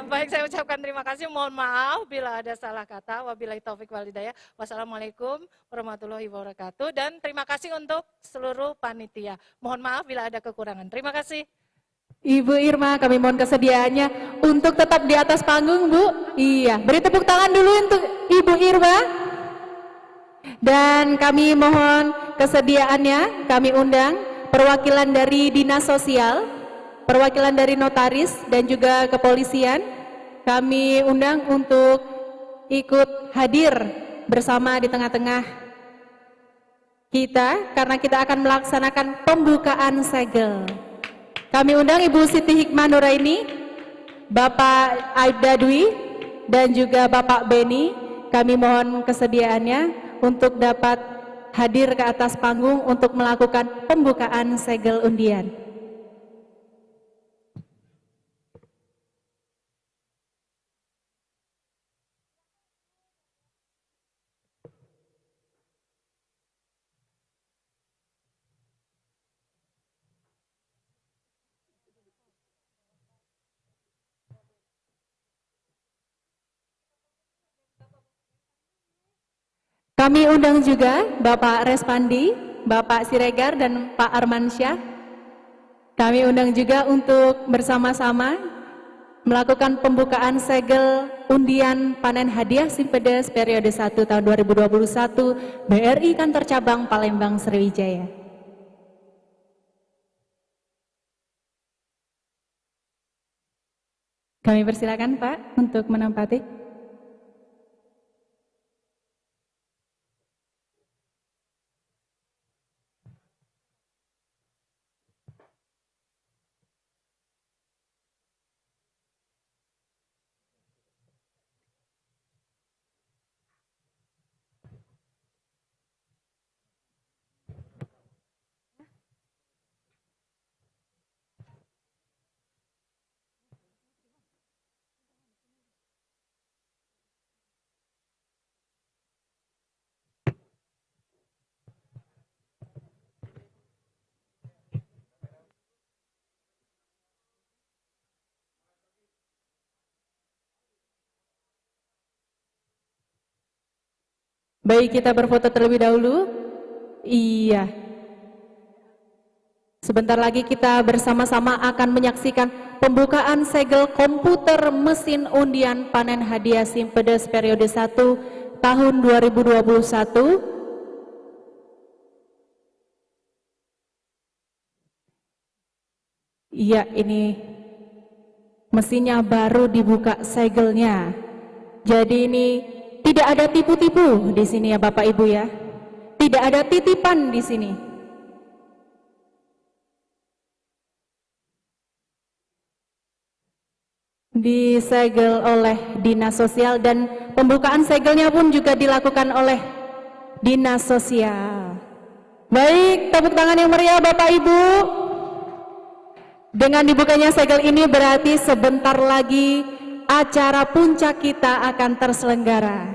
Baik, saya ucapkan terima kasih. Mohon maaf bila ada salah kata. Wabillahi taufik wal hidayah. Wassalamualaikum warahmatullahi wabarakatuh. Dan terima kasih untuk seluruh panitia. Mohon maaf bila ada kekurangan. Terima kasih. Ibu Irma, kami mohon kesediaannya untuk tetap di atas panggung, Bu. Iya, beri tepuk tangan dulu untuk Ibu Irma. Dan kami mohon kesediaannya, kami undang perwakilan dari Dinas Sosial, perwakilan dari notaris dan juga kepolisian. Kami undang untuk ikut hadir bersama di tengah-tengah kita, karena kita akan melaksanakan pembukaan segel. Kami undang Ibu Siti Hikmah Nuraini, Bapak Aibda Dwi, dan juga Bapak Beni. Kami mohon kesediaannya untuk dapat hadir ke atas panggung untuk melakukan pembukaan segel undian. Kami undang juga Bapak Respandi, Bapak Siregar, dan Pak Armansyah. Kami undang juga untuk bersama-sama melakukan pembukaan segel undian panen hadiah Simpedes periode 1 tahun 2021 BRI Kantor Cabang Palembang Sriwijaya. Kami persilakan Pak untuk menempati. Baik, kita berfoto terlebih dahulu. Iya. Sebentar lagi kita bersama-sama akan menyaksikan pembukaan segel komputer mesin undian panen hadiah Simpedes periode 1 tahun 2021. Iya, ini mesinnya baru dibuka segelnya. Jadi ini tidak ada tipu-tipu di sini ya Bapak Ibu ya. Tidak ada titipan di sini. Disegel oleh Dinas Sosial dan pembukaan segelnya pun juga dilakukan oleh Dinas Sosial. Baik, tepuk tangan yang meriah Bapak Ibu. Dengan dibukanya segel ini berarti sebentar lagi acara puncak kita akan terselenggara.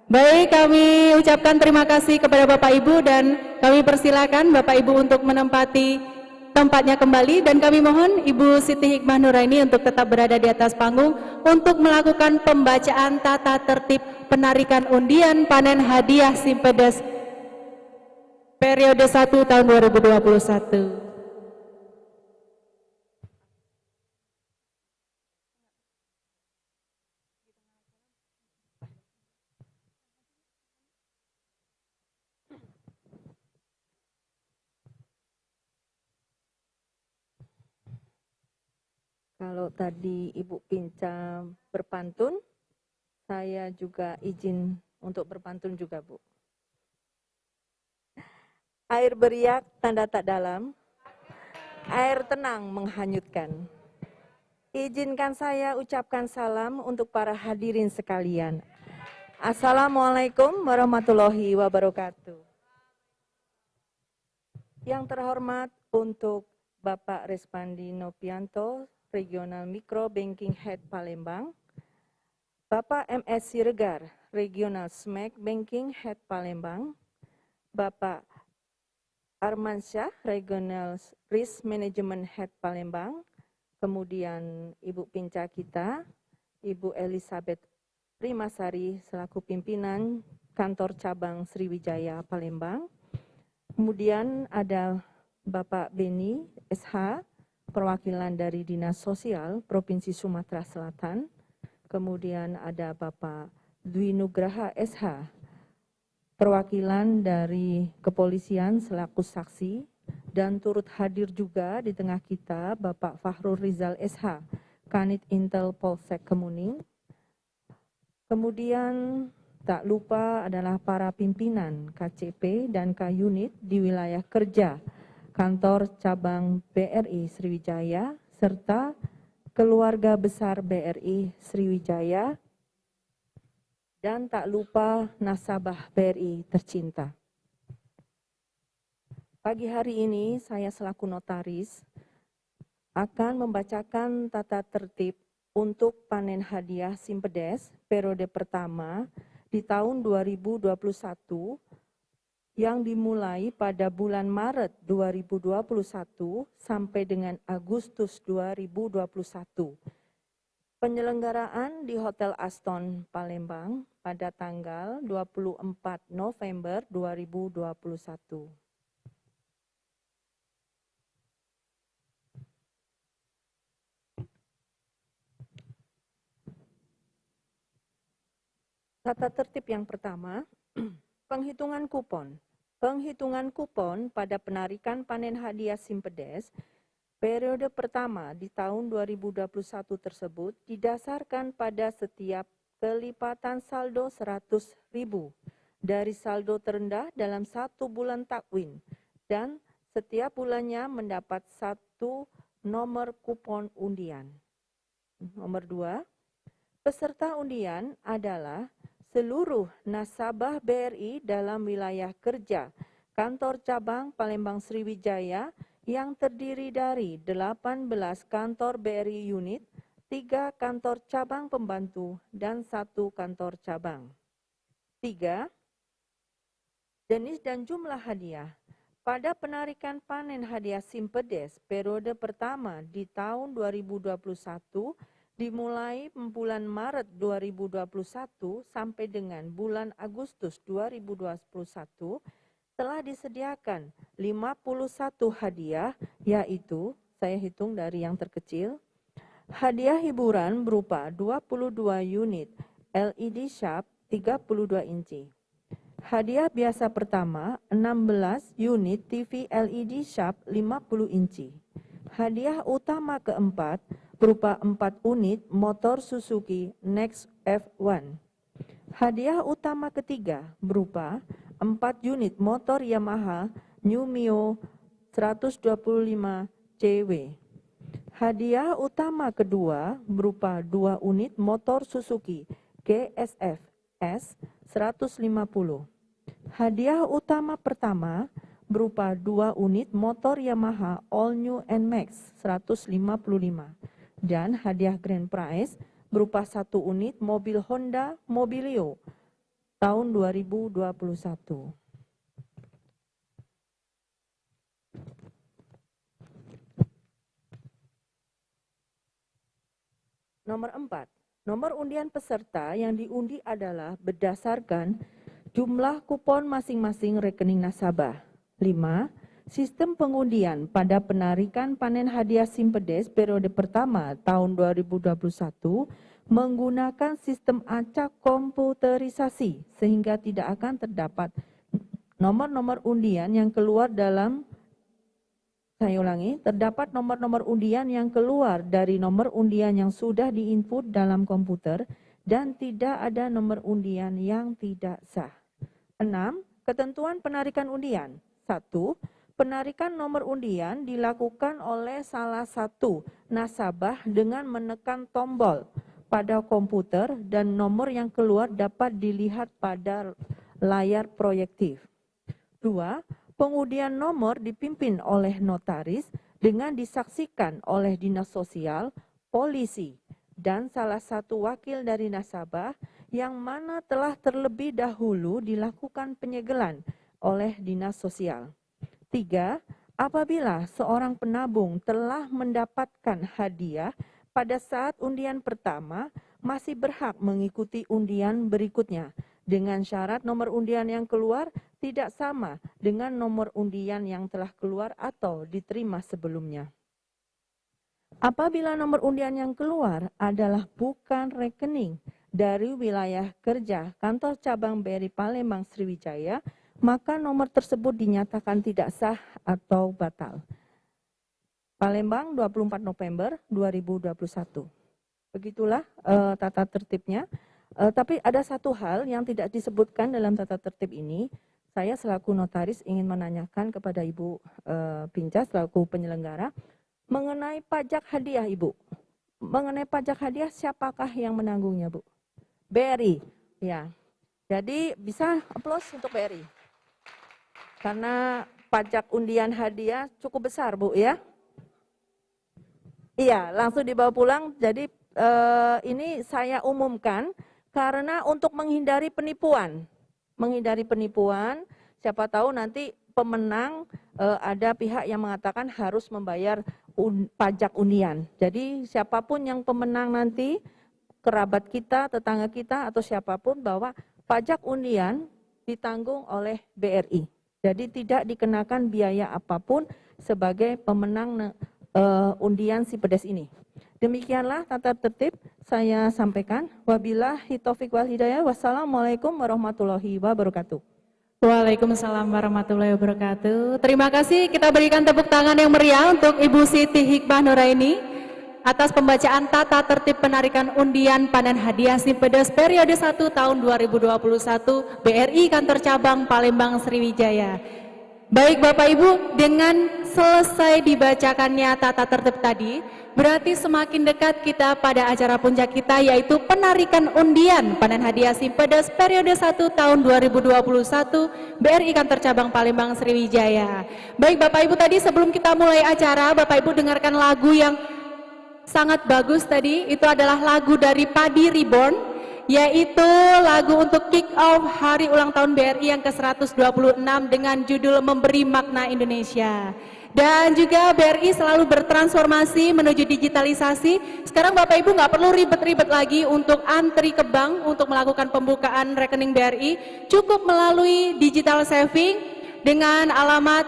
Baik, kami ucapkan terima kasih kepada Bapak Ibu dan kami persilakan Bapak Ibu untuk menempati tempatnya kembali dan kami mohon Ibu Siti Hikmah Nuraini untuk tetap berada di atas panggung untuk melakukan pembacaan tata tertib penarikan undian panen hadiah Simpedes periode 1 tahun 2021. Kalau tadi Ibu Pinca berpantun, saya juga izin untuk berpantun juga, Bu. Air beriak tanda tak dalam, air tenang menghanyutkan. Izinkan saya ucapkan salam untuk para hadirin sekalian. Assalamualaikum warahmatullahi wabarakatuh. Yang terhormat untuk Bapak Respandi Nopianto, Regional Micro Banking Head Palembang, Bapak MS Siregar, Regional SMEC Banking Head Palembang, Bapak Armansyah, Regional Risk Management Head Palembang, kemudian Ibu Pinca kita, Ibu Elizabeth Primasari selaku pimpinan Kantor Cabang Sriwijaya Palembang, kemudian ada Bapak Beni SH, perwakilan dari Dinas Sosial Provinsi Sumatera Selatan, kemudian ada Bapak Dwi Nugraha SH, perwakilan dari Kepolisian selaku saksi, dan turut hadir juga di tengah kita Bapak Fahrul Rizal SH, Kanit Intel Polsek Kemuning. Kemudian tak lupa adalah para pimpinan KCP dan K-Unit di wilayah kerja Kantor Cabang BRI Sriwijaya, serta keluarga besar BRI Sriwijaya, dan tak lupa nasabah BRI tercinta. Pagi hari ini saya selaku notaris akan membacakan tata tertib untuk panen hadiah Simpedes periode pertama di tahun 2021 yang dimulai pada bulan Maret 2021 sampai dengan Agustus 2021. Penyelenggaraan di Hotel Aston Palembang pada tanggal 24 November 2021. Tata tertib yang pertama, penghitungan kupon. Penghitungan kupon pada penarikan panen hadiah Simpedes periode pertama di tahun 2021 tersebut didasarkan pada setiap kelipatan saldo 100.000 dari saldo terendah dalam 1 bulan takwin dan setiap bulannya mendapat 1 nomor kupon undian. Nomor 2, peserta undian adalah seluruh nasabah BRI dalam wilayah kerja kantor cabang Palembang Sriwijaya yang terdiri dari 18 kantor BRI unit, 3 kantor cabang pembantu, dan 1 kantor cabang. 3. Jenis dan jumlah hadiah. Pada penarikan panen hadiah Simpedes periode pertama di tahun 2021 dimulai bulan Maret 2021 sampai dengan bulan Agustus 2021, telah disediakan 51 hadiah, yaitu, saya hitung dari yang terkecil, hadiah hiburan berupa 22 unit LED Sharp 32 inci. Hadiah biasa pertama 16 unit TV LED Sharp 50 inci. Hadiah utama keempat berupa 4 unit motor Suzuki Next F1. Hadiah utama ketiga berupa 4 unit motor Yamaha New Mio 125 CW. Hadiah utama kedua berupa 2 unit motor Suzuki GSF S 150. Hadiah utama pertama berupa 2 unit motor Yamaha All New NMAX 155. Dan hadiah grand prize berupa 1 unit mobil Honda Mobilio tahun 2021. Nomor 4. Nomor undian peserta yang diundi adalah berdasarkan jumlah kupon masing-masing rekening nasabah. 5. Sistem pengundian pada penarikan panen hadiah Simpedes periode pertama tahun 2021 menggunakan sistem acak komputerisasi sehingga tidak akan terdapat nomor-nomor undian yang keluar terdapat nomor-nomor undian yang keluar dari nomor undian yang sudah diinput dalam komputer dan tidak ada nomor undian yang tidak sah. 6. Ketentuan penarikan undian. 1. Penarikan nomor undian dilakukan oleh salah satu nasabah dengan menekan tombol pada komputer dan nomor yang keluar dapat dilihat pada layar proyektif. 2. Pengundian nomor dipimpin oleh notaris dengan disaksikan oleh dinas sosial, polisi, dan salah satu wakil dari nasabah yang mana telah terlebih dahulu dilakukan penyegelan oleh dinas sosial. 3. Apabila seorang penabung telah mendapatkan hadiah pada saat undian pertama, masih berhak mengikuti undian berikutnya dengan syarat nomor undian yang keluar tidak sama dengan nomor undian yang telah keluar atau diterima sebelumnya. Apabila nomor undian yang keluar adalah bukan rekening dari wilayah kerja kantor cabang BRI Palembang Sriwijaya, maka nomor tersebut dinyatakan tidak sah atau batal. Palembang 24 November 2021. Begitulah tata tertibnya. Tapi ada satu hal yang tidak disebutkan dalam tata tertib ini. Saya selaku notaris ingin menanyakan kepada Ibu Pinca selaku penyelenggara mengenai pajak hadiah, Ibu. Mengenai pajak hadiah siapakah yang menanggungnya, Bu? BRI. Ya, jadi bisa aplaus untuk BRI. Karena pajak undian hadiah cukup besar, Bu, ya. Iya, langsung dibawa pulang. Jadi ini saya umumkan karena untuk menghindari penipuan. Menghindari penipuan, siapa tahu nanti pemenang ada pihak yang mengatakan harus membayar pajak undian. Jadi siapapun yang pemenang nanti, kerabat kita, tetangga kita, atau siapapun, bahwa pajak undian ditanggung oleh BRI. Jadi tidak dikenakan biaya apapun sebagai pemenang undian SIMPEDES ini. Demikianlah tata tertib saya sampaikan. Wabillahi taufiq wal hidayah. Wassalamualaikum warahmatullahi wabarakatuh. Waalaikumsalam warahmatullahi wabarakatuh. Terima kasih, kita berikan tepuk tangan yang meriah untuk Ibu Siti Hikmah Nuraini atas pembacaan tata tertib penarikan undian panen hadiah SIMPEDES periode 1 tahun 2021 BRI Kantor Cabang Palembang Sriwijaya. Baik Bapak Ibu, dengan selesai dibacakannya tata tertib tadi, berarti semakin dekat kita pada acara puncak kita, yaitu penarikan undian panen hadiah SIMPEDES periode 1 tahun 2021 BRI Kantor Cabang Palembang Sriwijaya. Baik Bapak Ibu, tadi sebelum kita mulai acara, Bapak Ibu dengarkan lagu yang sangat bagus tadi. Itu adalah lagu dari Padi Reborn, yaitu lagu untuk kick off hari ulang tahun BRI yang ke-126 dengan judul Memberi Makna Indonesia. Dan juga BRI selalu bertransformasi menuju digitalisasi. Sekarang Bapak Ibu nggak perlu ribet-ribet lagi untuk antri ke bank untuk melakukan pembukaan rekening BRI. Cukup melalui digital saving dengan alamat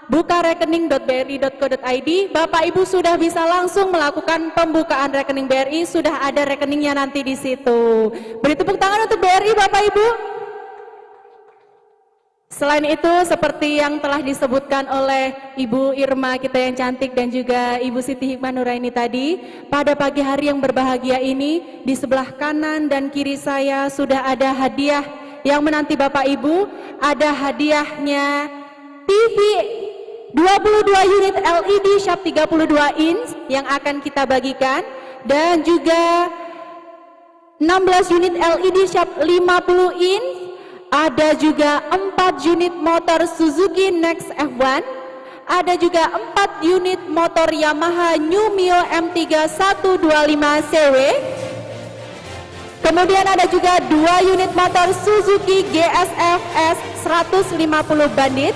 bukarekening.bri.co.id. Bapak Ibu sudah bisa langsung melakukan pembukaan rekening BRI, sudah ada rekeningnya nanti di situ. Beri tepuk tangan untuk BRI Bapak Ibu. Selain itu, seperti yang telah disebutkan oleh Ibu Irma kita yang cantik dan juga Ibu Siti Hikmah Nuraini tadi, pada pagi hari yang berbahagia ini, di sebelah kanan dan kiri saya sudah ada hadiah yang menanti Bapak Ibu. Ada hadiahnya TV 22 unit LED Sharp 32 inch yang akan kita bagikan, dan juga 16 unit LED Sharp 50 inch. Ada juga 4 unit motor Suzuki Next F1, ada juga 4 unit motor Yamaha New Mio M3 125 CW, kemudian ada juga 2 unit motor Suzuki GSF S 150 Bandit,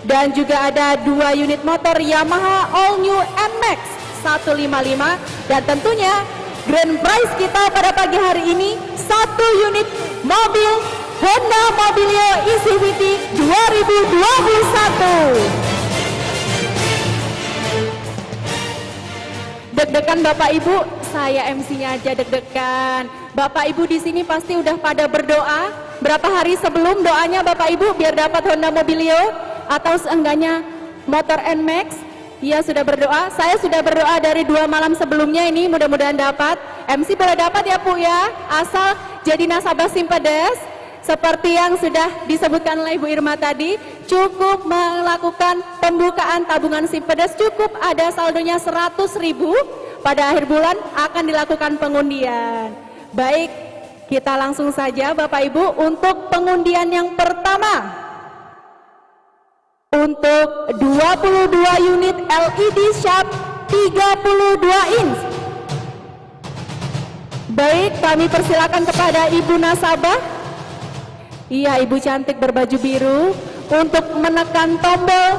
dan juga ada 2 unit motor Yamaha All New NMAX 155, dan tentunya grand prize kita pada pagi hari ini 1 unit mobil Honda Mobilio ECVT 2021. Deg-degan Bapak Ibu, saya MC-nya aja deg-degan. Bapak Ibu di sini pasti udah pada berdoa. Berapa hari sebelum doanya Bapak Ibu biar dapat Honda Mobilio atau seenggaknya motor NMAX? Ya, sudah berdoa. Saya sudah berdoa dari 2 malam sebelumnya ini, mudah-mudahan dapat. MC boleh dapat ya Bu ya, asal jadi nasabah SIMPEDES. Seperti yang sudah disebutkan oleh Ibu Irma tadi, cukup melakukan pembukaan tabungan SIMPEDES, cukup ada saldonya 100.000, pada akhir bulan akan dilakukan pengundian. Baik, kita langsung saja Bapak Ibu untuk pengundian yang pertama. Untuk 22 unit LED Sharp 32 inch. Baik, kami persilakan kepada Ibu nasabah. Iya, Ibu cantik berbaju biru, untuk menekan tombol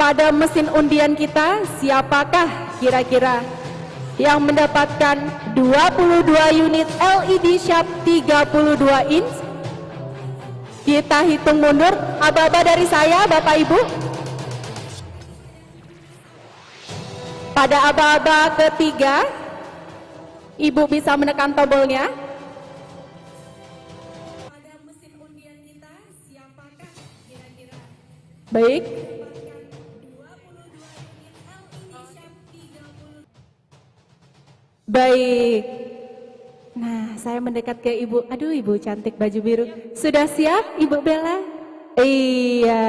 pada mesin undian kita. Siapakah kira-kira yang mendapatkan 22 unit LED Sharp 32 inch? Kita hitung mundur, aba-aba dari saya Bapak Ibu. Pada aba-aba ketiga, Ibu bisa menekan tombolnya. Baik. Baik. Nah, saya mendekat ke Ibu. Aduh, Ibu cantik baju biru. Sudah siap, Ibu Bella? Iya.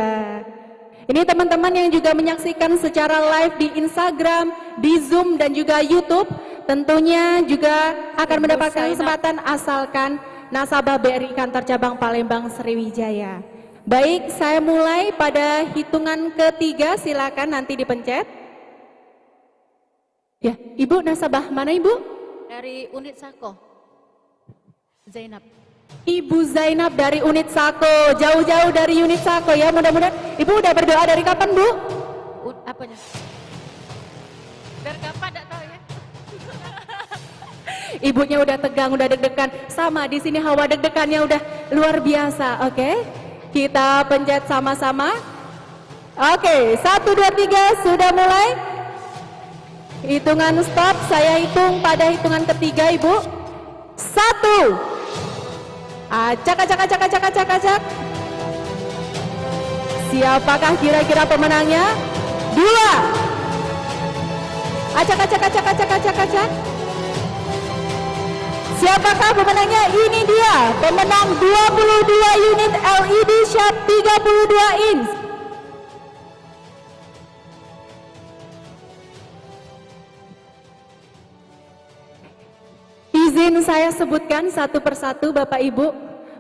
Ini teman-teman yang juga menyaksikan secara live di Instagram, di Zoom, dan juga YouTube. tentunya juga akan mendapatkan kesempatan asalkan nasabah BRI Kantor Cabang Palembang Sriwijaya. Baik, saya mulai pada hitungan ketiga, silakan nanti dipencet. Ya, Ibu nasabah mana Ibu? Dari unit Sako, Zainab. Ibu Zainab dari unit Sako, jauh-jauh dari unit Sako ya, mudah-mudahan. Ibu udah berdoa dari kapan Bu? Apanya? Dari kapan enggak tahu ya. Ibunya udah tegang, udah deg-degan. Sama di sini hawa deg-degannya udah luar biasa. Oke, kita pencet sama-sama. Oke, 1, 2, 3 sudah mulai. Hitungan stop, saya hitung pada hitungan ketiga Ibu. 1. Acak, acak, acak, acak, acak, acak. Siapakah kira-kira pemenangnya? 2. Acak, acak, acak, acak, acak, acak. Siapakah pemenangnya? Ini dia, pemenang 22 unit LED Sharp 32 inch. Izin saya sebutkan satu persatu Bapak Ibu.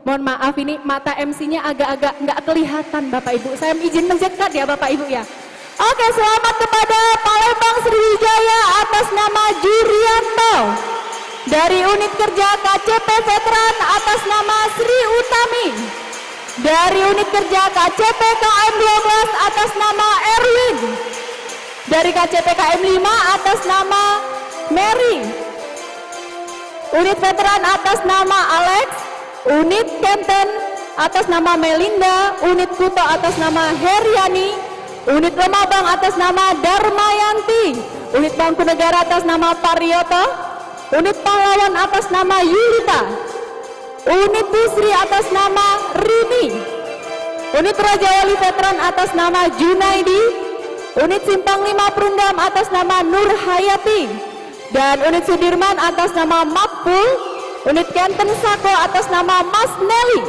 Mohon maaf ini mata MC-nya agak-agak nggak kelihatan Bapak Ibu. Saya izin mendekat ya Bapak Ibu ya. Oke, selamat kepada Palembang Sriwijaya atas nama Jurianto. Dari unit kerja KCP Veteran atas nama Sri Utami. Dari unit kerja KCP KM12 atas nama Erwin. Dari KCP KM5 atas nama Mary. Unit veteran atas nama Alex. Unit Kenten atas nama Melinda. Unit Kuto atas nama Heriani. Unit Lemabang atas nama Darmayanti. Unit Bangku Negara atas nama Parioto. Unit Pahlawan atas nama Yulita. Unit Busri atas nama Rini. Unit Raja Wali Veteran atas nama Junaidi. Unit Simpang 5 Perundam atas nama Nur Hayati. Dan unit Sudirman atas nama Makbul. Unit Kenten Sako atas nama Mas Nelly.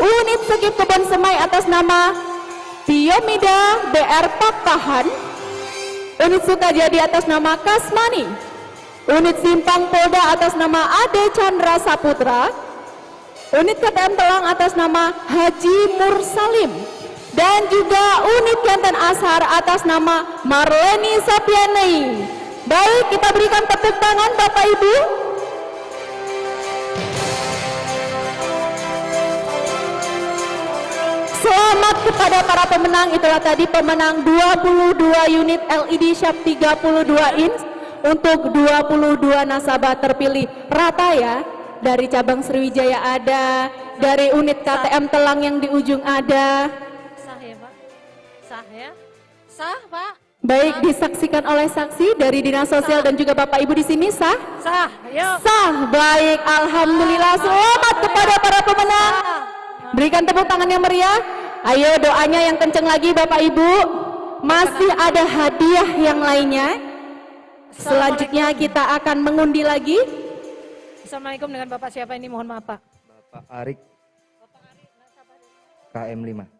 Unit Sekip Kebon Semai atas nama Piomida BR Pakpahan. Unit Sukajadi atas nama Kasmani. Unit Simpang Polda atas nama Ade Chandra Saputra. Unit KTM Telang atas nama Haji Mursalim. Dan juga unit Kenten Ashar atas nama Marleni Sapiani. Baik, kita berikan tepuk tangan Bapak Ibu. Selamat kepada para pemenang. Itulah tadi pemenang 22 unit LED Sharp 32 inch untuk 22 nasabah terpilih rata ya. Dari cabang Sriwijaya ada, dari unit KTM Telang yang di ujung ada. Sah ya Pak? Sah ya? Sah Pak? Baik, disaksikan oleh saksi dari Dinas Sosial dan juga Bapak Ibu di sini sah? Sah, yuk. Sah, baik, alhamdulillah. Selamat kepada para pemenang. Berikan tepuk tangan yang meriah. Ayo doanya yang kenceng lagi Bapak Ibu. Masih ada hadiah yang lainnya. Selanjutnya kita akan mengundi lagi. Assalamualaikum, dengan Bapak siapa ini? Mohon maaf Pak. Bapak Arik, KM5.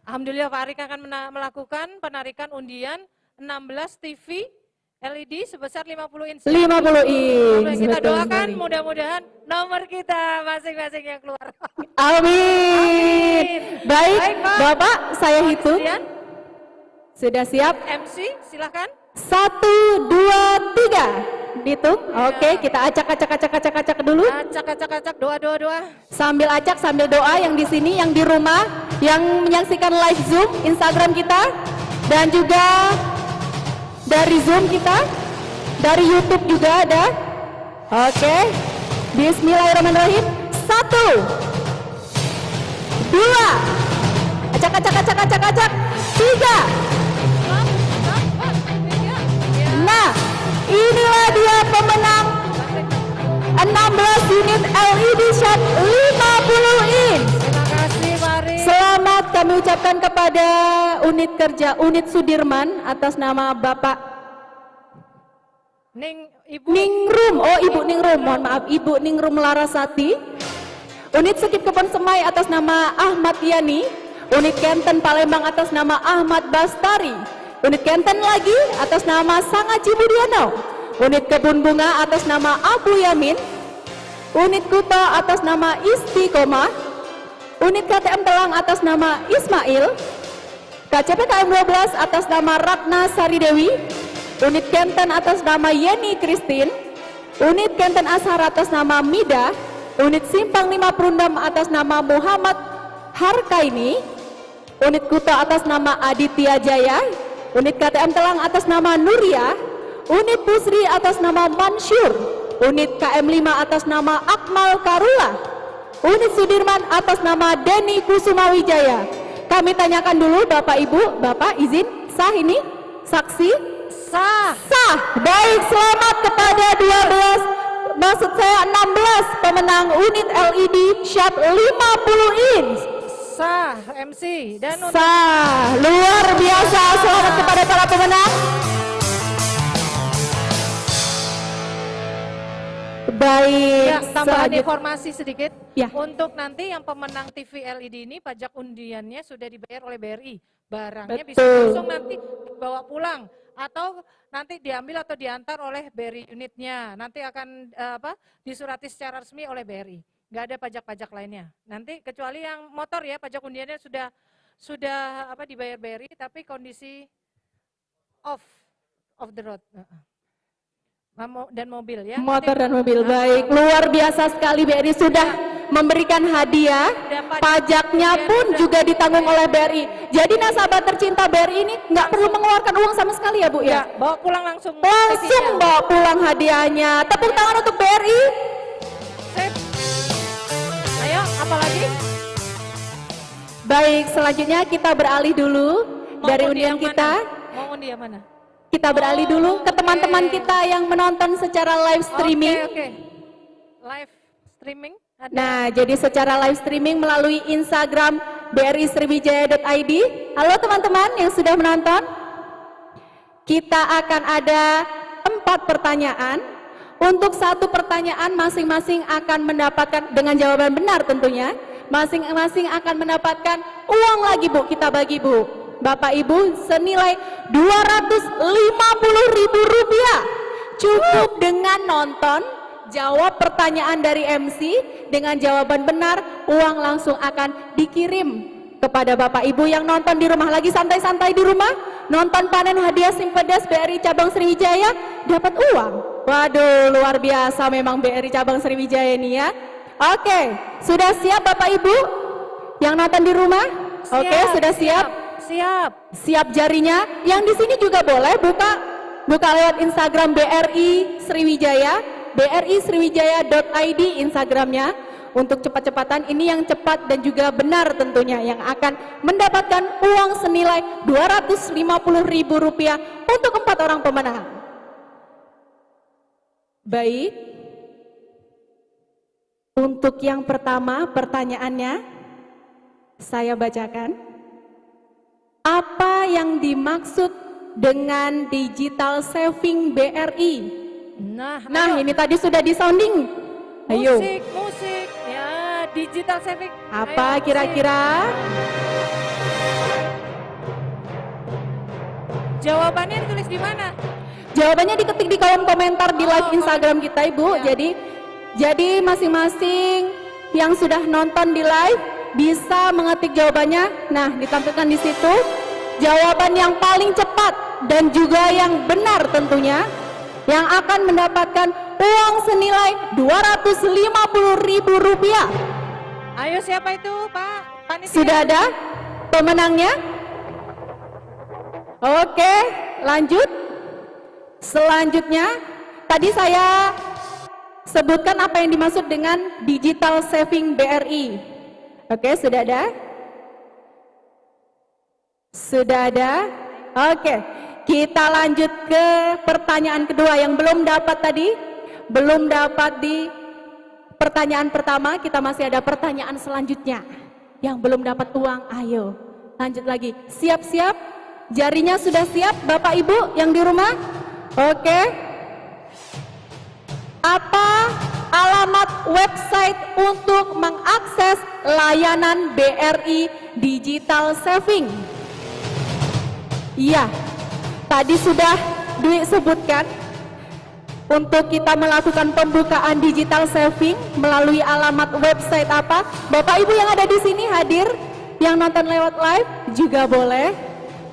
Alhamdulillah Pak Arik akan melakukan penarikan undian 16 TV LED sebesar 50 inch. 50 inch. Kita betul doakan sekali. mudah-mudahan nomor kita masing-masing yang keluar. Amin. Baik, Pak. Bapak saya hitung. Kemudian Sudah siap? MC silahkan. 1, 2, 3. Dihitung. Oke, kita acak dulu. Acak, doa. Sambil acak, sambil doa yang di sini, yang di rumah, yang menyaksikan live Zoom Instagram kita, dan juga dari Zoom kita, dari YouTube juga ada. Oke, Bismillahirrahmanirrahim. 1, 2, acak, 3. Nah, inilah dia pemenang 16 unit LED Sharp 50 inch. Terima kasih Pak Arik. Selamat kami ucapkan kepada unit kerja unit Sudirman atas nama Bapak Ibu Ningrum. Oh, Ibu Ningrum, mohon maaf, Ibu Ningrum Larasati. Unit Sekip Kebon Semai atas nama Ahmad Yani. Unit Kenten Palembang atas nama Ahmad Bastari. Unit Kenten lagi atas nama Sangaci Budiono. Unit Kebun Bunga atas nama Abu Yamin. Unit Kuta atas nama Istiqomah. Unit KTM Telang atas nama Ismail. KCP KM 12 atas nama Ratna Saridewi. Unit Kenten atas nama Yeni Christine. Unit Kenten Ashar atas nama Mida. Unit Simpang 5 Perundam atas nama Muhammad Harkaini. Unit Kuta atas nama Aditya Jaya. Unit KTM Telang atas nama Nuria. Unit Pusri atas nama Mansyur. Unit KM 5 atas nama Akmal Karula. Unit Sudirman atas nama Denny Kusuma Wijaya. Kami tanyakan dulu Bapak Ibu, Bapak izin sah ini? Saksi? Sah. Sah. Baik, selamat kepada 12, maksud saya 16 pemenang unit LED Sharp 50 inch. Sah, MC. Dan untuk Sah, luar biasa. Selamat kepada para pemenang. Baik, ya, tambahan selanjut- informasi sedikit. Ya. Untuk nanti yang pemenang TV LED ini pajak undiannya sudah dibayar oleh BRI. Barangnya bisa Betul. langsung nanti bawa pulang atau nanti diambil atau diantar oleh BRI unitnya. Nanti akan disurati secara resmi oleh BRI. Nggak ada pajak-pajak lainnya. Nanti kecuali yang motor ya, pajak undiannya sudah dibayar BRI tapi kondisi off the road. Dan mobil ya. Motor Nanti- dan mobil, baik. Luar biasa sekali BRI sudah memberikan hadiah. Pajaknya pun juga ditanggung oleh BRI. Jadi nasabah tercinta BRI ini nggak perlu mengeluarkan uang sama sekali ya Bu ya? bawa pulang langsung. Langsung TV-nya. bawa pulang hadiahnya. Tepuk tangan untuk BRI. Sip. Ayo, apa lagi? Baik, selanjutnya kita beralih dulu dari undi undian yang kita. mana? Mau undi yang mana? Kita beralih dulu ke teman-teman kita yang menonton secara live streaming. Oke. Live streaming. Ada. Nah, jadi secara live streaming melalui Instagram brisriwijaya.id. Halo teman-teman yang sudah menonton. Kita akan ada 4 pertanyaan. Untuk 1 pertanyaan masing-masing akan mendapatkan dengan jawaban benar tentunya. Masing-masing akan mendapatkan uang lagi Bu, kita bagi Bu. Bapak Ibu senilai Rp250.000. Cukup dengan nonton, jawab pertanyaan dari MC dengan jawaban benar, uang langsung akan dikirim kepada Bapak Ibu yang nonton di rumah. Lagi santai-santai di rumah, nonton panen hadiah Simpedes BRI Cabang Sriwijaya, dapat uang. Waduh, luar biasa memang BRI Cabang Sriwijaya ini ya. Oke, sudah siap Bapak Ibu yang nonton di rumah? Oke, sudah siap? Siap. Siap jarinya. Yang di sini juga boleh buka lewat Instagram BRI Sriwijaya, brisriwijaya.id Instagramnya. Untuk cepat-cepatan, ini yang cepat dan juga benar tentunya yang akan mendapatkan uang senilai Rp250.000 untuk 4 orang pemenang. Baik. Untuk yang pertama pertanyaannya saya bacakan. Apa yang dimaksud dengan digital saving BRI? Nah, Nah, ini tadi sudah di sounding. Ayo. musik. Ya, digital saving. Apa Ayo, kira-kira? Jawabannya ditulis di mana? Jawabannya diketik di kolom komentar di live Instagram kita, Ibu. Ya. Jadi masing-masing yang sudah nonton di live bisa mengetik jawabannya. Nah, ditampilkan di situ. Jawaban yang paling cepat dan juga yang benar tentunya yang akan mendapatkan uang senilai Rp250.000. Ayo, siapa itu, Pak? Panitia. Sudah ada pemenangnya? Oke, lanjut. Selanjutnya, tadi saya sebutkan apa yang dimaksud dengan digital saving BRI. Oke, sudah ada? Sudah ada? Oke, kita lanjut ke pertanyaan kedua yang belum dapat tadi. Belum dapat di pertanyaan pertama, kita masih ada pertanyaan selanjutnya. Yang belum dapat uang, ayo lanjut lagi. Siap-siap? Jarinya sudah siap Bapak Ibu yang di rumah? Oke. Apa alamat website untuk mengakses layanan BRI Digital Saving? Iya, tadi sudah disebutkan. untuk kita melakukan pembukaan digital saving melalui alamat website apa? Bapak Ibu yang ada di sini hadir, yang nonton lewat live juga boleh.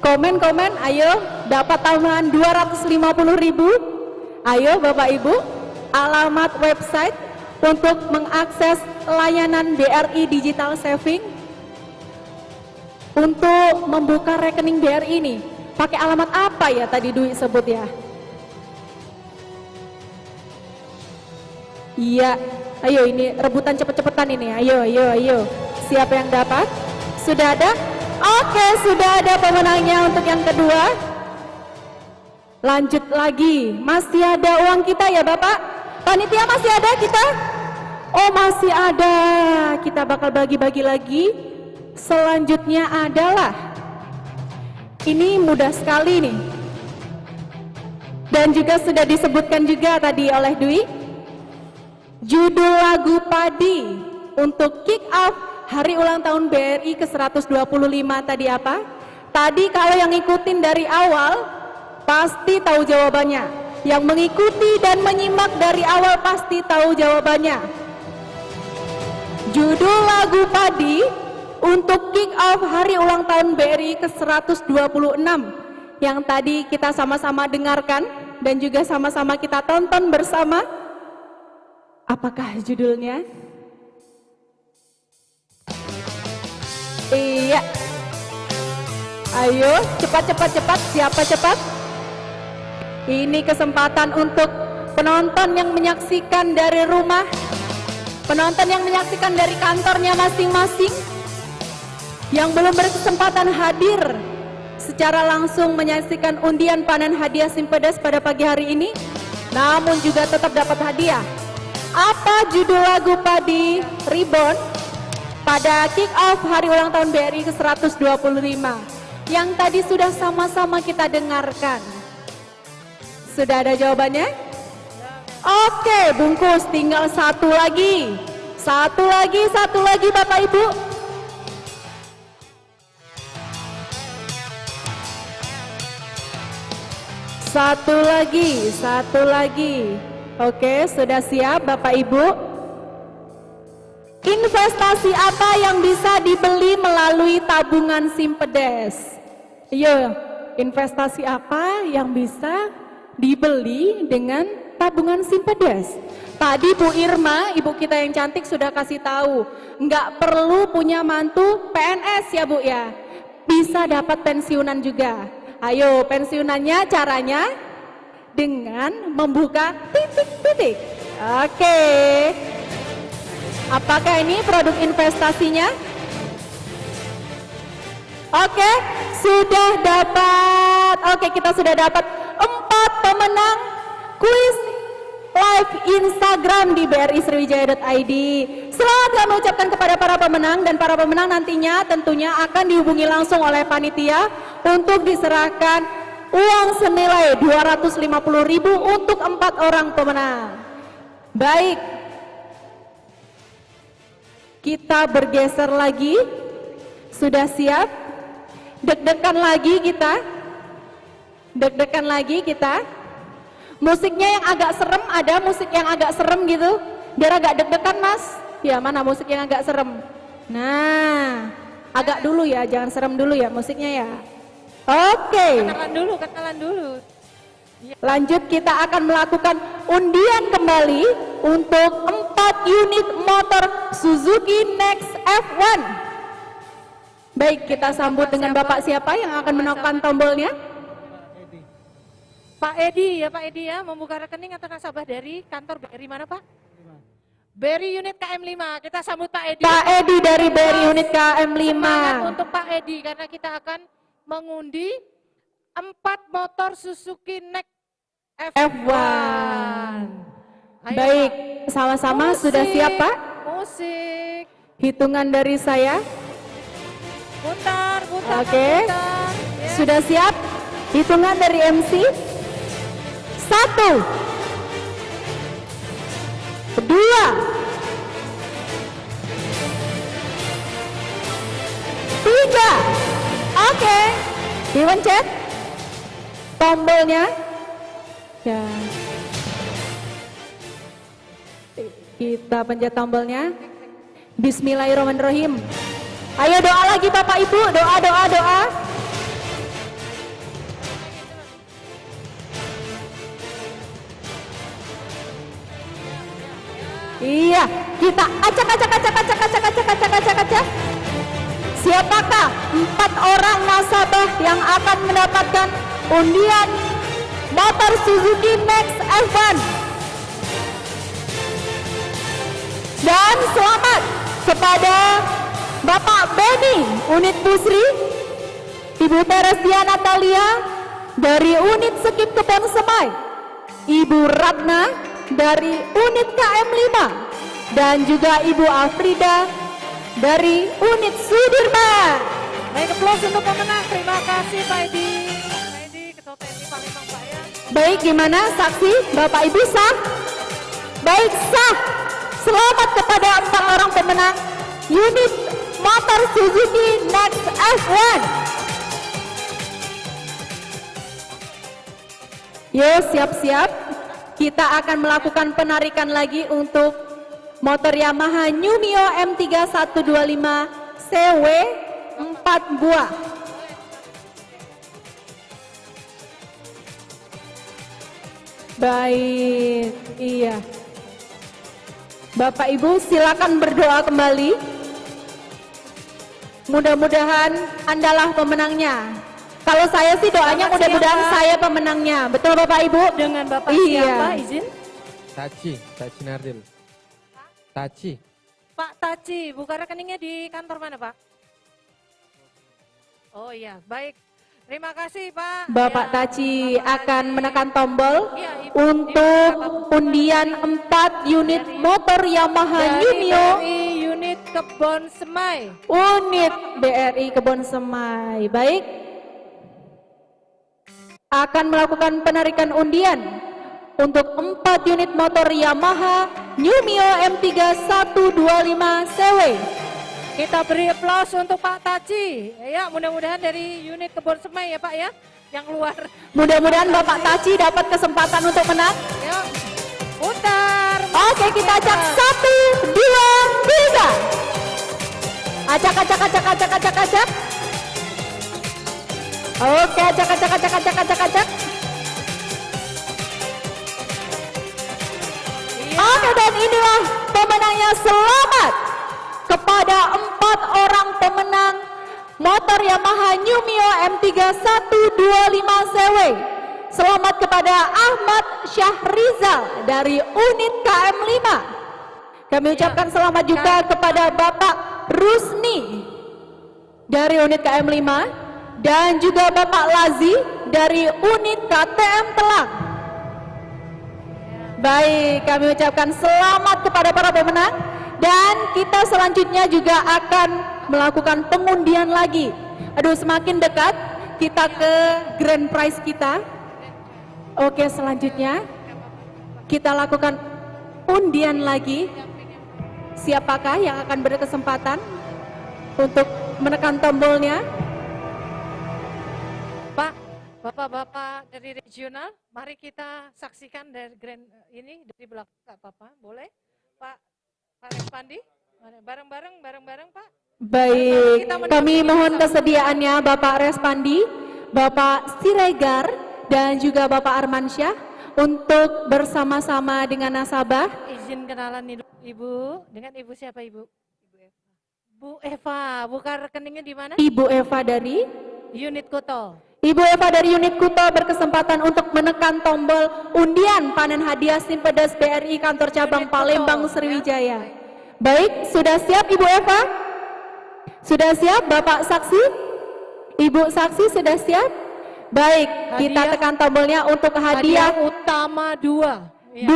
Komen-komen, ayo dapat tambahan 250.000. Ayo Bapak Ibu, alamat website untuk mengakses layanan BRI Digital Saving. Untuk membuka rekening BRI ini, pakai alamat apa ya tadi Dwi sebut ya? Iya, ayo ini rebutan cepet-cepetan ini, ayo. Siapa yang dapat? Sudah ada? Oke, sudah ada pemenangnya untuk yang kedua. Lanjut lagi, masih ada uang kita ya Bapak? Panitia masih ada kita? Oh masih ada, kita bakal bagi-bagi lagi. Selanjutnya adalah, ini mudah sekali nih. Dan juga sudah disebutkan juga tadi oleh Dwi. Judul lagu Padi untuk kick off hari ulang tahun BRI ke-125 tadi apa? Tadi kalau yang ngikutin dari awal pasti tahu jawabannya. Yang mengikuti dan menyimak dari awal pasti tahu jawabannya. Judul lagu Padi untuk kick off hari ulang tahun BRI ke-126 yang tadi kita sama-sama dengarkan dan juga sama-sama kita tonton bersama. Apakah judulnya? Iya. Ayo, cepat. Siapa cepat? Ini kesempatan untuk penonton yang menyaksikan dari rumah, penonton yang menyaksikan dari kantornya masing-masing, yang belum berkesempatan hadir secara langsung menyaksikan undian panen hadiah Simpedes pada pagi hari ini, namun juga tetap dapat hadiah. Apa judul lagu Padi Ribon pada kick off hari ulang tahun BRI ke-125 yang tadi sudah sama-sama kita dengarkan? Sudah ada jawabannya? Oke, bungkus, tinggal satu lagi Bapak Ibu. Satu lagi. Oke, sudah siap Bapak Ibu? Investasi apa yang bisa dibeli melalui tabungan Simpedes? Yo, investasi apa yang bisa dibeli dengan tabungan Simpedes? Tadi Bu Irma, ibu kita yang cantik sudah kasih tahu, nggak perlu punya mantu PNS ya Bu ya, bisa dapat pensiunan juga. Ayo, pensiunannya caranya dengan membuka titik-titik. Oke. Apakah ini produk investasinya? Oke, sudah dapat. Oke, kita sudah dapat 4 pemenang kuis live Instagram di brisriwijaya.id. Selamat kami ucapkan kepada para pemenang, dan para pemenang nantinya tentunya akan dihubungi langsung oleh panitia untuk diserahkan uang senilai 250.000 untuk 4 orang pemenang. Baik, kita bergeser lagi. Sudah siap? Deg-degan lagi kita. Musiknya yang agak serem, ada musik yang agak serem gitu, biar agak deg-degan Mas. Ya, mana musik yang agak serem? Nah, agak dulu ya, jangan serem dulu ya musiknya ya. Oke. Kenalan dulu. Lanjut, kita akan melakukan undian kembali untuk 4 unit motor Suzuki Next F1. Baik, kita sambut dengan Bapak siapa yang akan menekan tombolnya? Pak Edi ya, membuka rekening atau nasabah dari kantor BRI mana Pak? BRI unit KM5, kita sambut Pak Edi. Pak Edi dari BRI unit KM5. Semangat untuk Pak Edi karena kita akan mengundi 4 motor Suzuki Next F1. Ayo, Baik, Pak. sama-sama sudah siap Pak? Musik. Hitungan dari saya. Putar. Oke. Putar. Ya. Sudah siap? Hitungan dari MC. 1, 2, 3. Oke, dipencet tombolnya. Ya. Kita pencet tombolnya. Bismillahirrahmanirrahim. Ayo doa lagi Bapak Ibu, doa, doa, doa. Iya, kita acak. Siapakah 4 orang nasabah yang akan mendapatkan undian motor Suzuki Next F1? Dan selamat kepada Bapak Benny unit Pusri, Ibu Teresia Natalia dari unit Skip Kebon Semai, Ibu Ratna dari unit KM 5, dan juga Ibu Afrida dari unit Sudirman. Baik, aplaus untuk pemenang. Terima kasih Pak Edi. Pak Edi, Ketua PMI Palembang Pak ya. Baik, gimana saksi? Bapak Ibu sah? Baik, sah. Selamat kepada 4 orang pemenang unit motor Suzuki Next F1. Yuk, siap-siap. Kita akan melakukan penarikan lagi untuk motor Yamaha New Mio M3125 CW 4 buah. Baik, iya. Bapak Ibu silakan berdoa kembali. Mudah-mudahan Andalah pemenangnya. Kalau saya sih doanya mudah-mudahan saya pemenangnya. Betul Bapak Ibu? Dengan Bapak Iya. siapa izin? Taci Nardil. Taci. Pak Taci, buka rekeningnya di kantor mana Pak? Oh iya, baik. Terima kasih Pak. Bapak Ya, Taci Bapak akan Taci. menekan tombol Iya, Ibu. untuk Ibu. undian 4 unit motor Yamaha Dari New Mio BRI unit Kebon Semai. unit BRI Kebon Semai. Baik, akan melakukan penarikan undian untuk 4 unit motor Yamaha New Mio M3125 CW. Kita beri aplaus untuk Pak Taci. Ya, mudah-mudahan dari unit Kebon Semai ya Pak ya, yang keluar. Mudah-mudahan Bapak Taci dapat kesempatan untuk menang. Yuk, putar. Oke, kita acak 1, 2, 3. Acak. Oke, acak. Oke, dan inilah pemenangnya. Selamat kepada 4 orang pemenang motor Yamaha New Mio M3125 CW. Selamat kepada Ahmad Syahrizal dari unit KM 5. Kami ucapkan selamat juga kepada Bapak Rusni dari unit KM 5 dan juga Bapak Lazi dari unit KTM Telang. Baik, kami ucapkan selamat kepada para pemenang dan kita selanjutnya juga akan melakukan pengundian lagi. Aduh, semakin dekat kita ke grand prize kita. Oke, selanjutnya kita lakukan undian lagi. Siapakah yang akan berkesempatan untuk menekan tombolnya? Pak, Bapak-bapak dari regional, mari kita saksikan dari grand ini dari belakang, Kak Papa, boleh? Pak Respandi, bareng-bareng Pak. Baik, kami mohon kesediaannya Bapak Respandi, Bapak Siregar, dan juga Bapak Armansyah untuk bersama-sama dengan nasabah. Izin kenalan Ibu, dengan Ibu siapa Ibu? Bu Eva, buka rekeningnya di mana? Ibu Eva dari Unit Kuto. Ibu Eva dari unit Kuto berkesempatan untuk menekan tombol undian panen hadiah Simpedes BRI kantor cabang Unit Kuto, Palembang ya. Sriwijaya. Baik, sudah siap Ibu Eva? Sudah siap Bapak Saksi? Ibu Saksi sudah siap? Baik, kita Hadiah. tekan tombolnya untuk hadiah utama 2. 2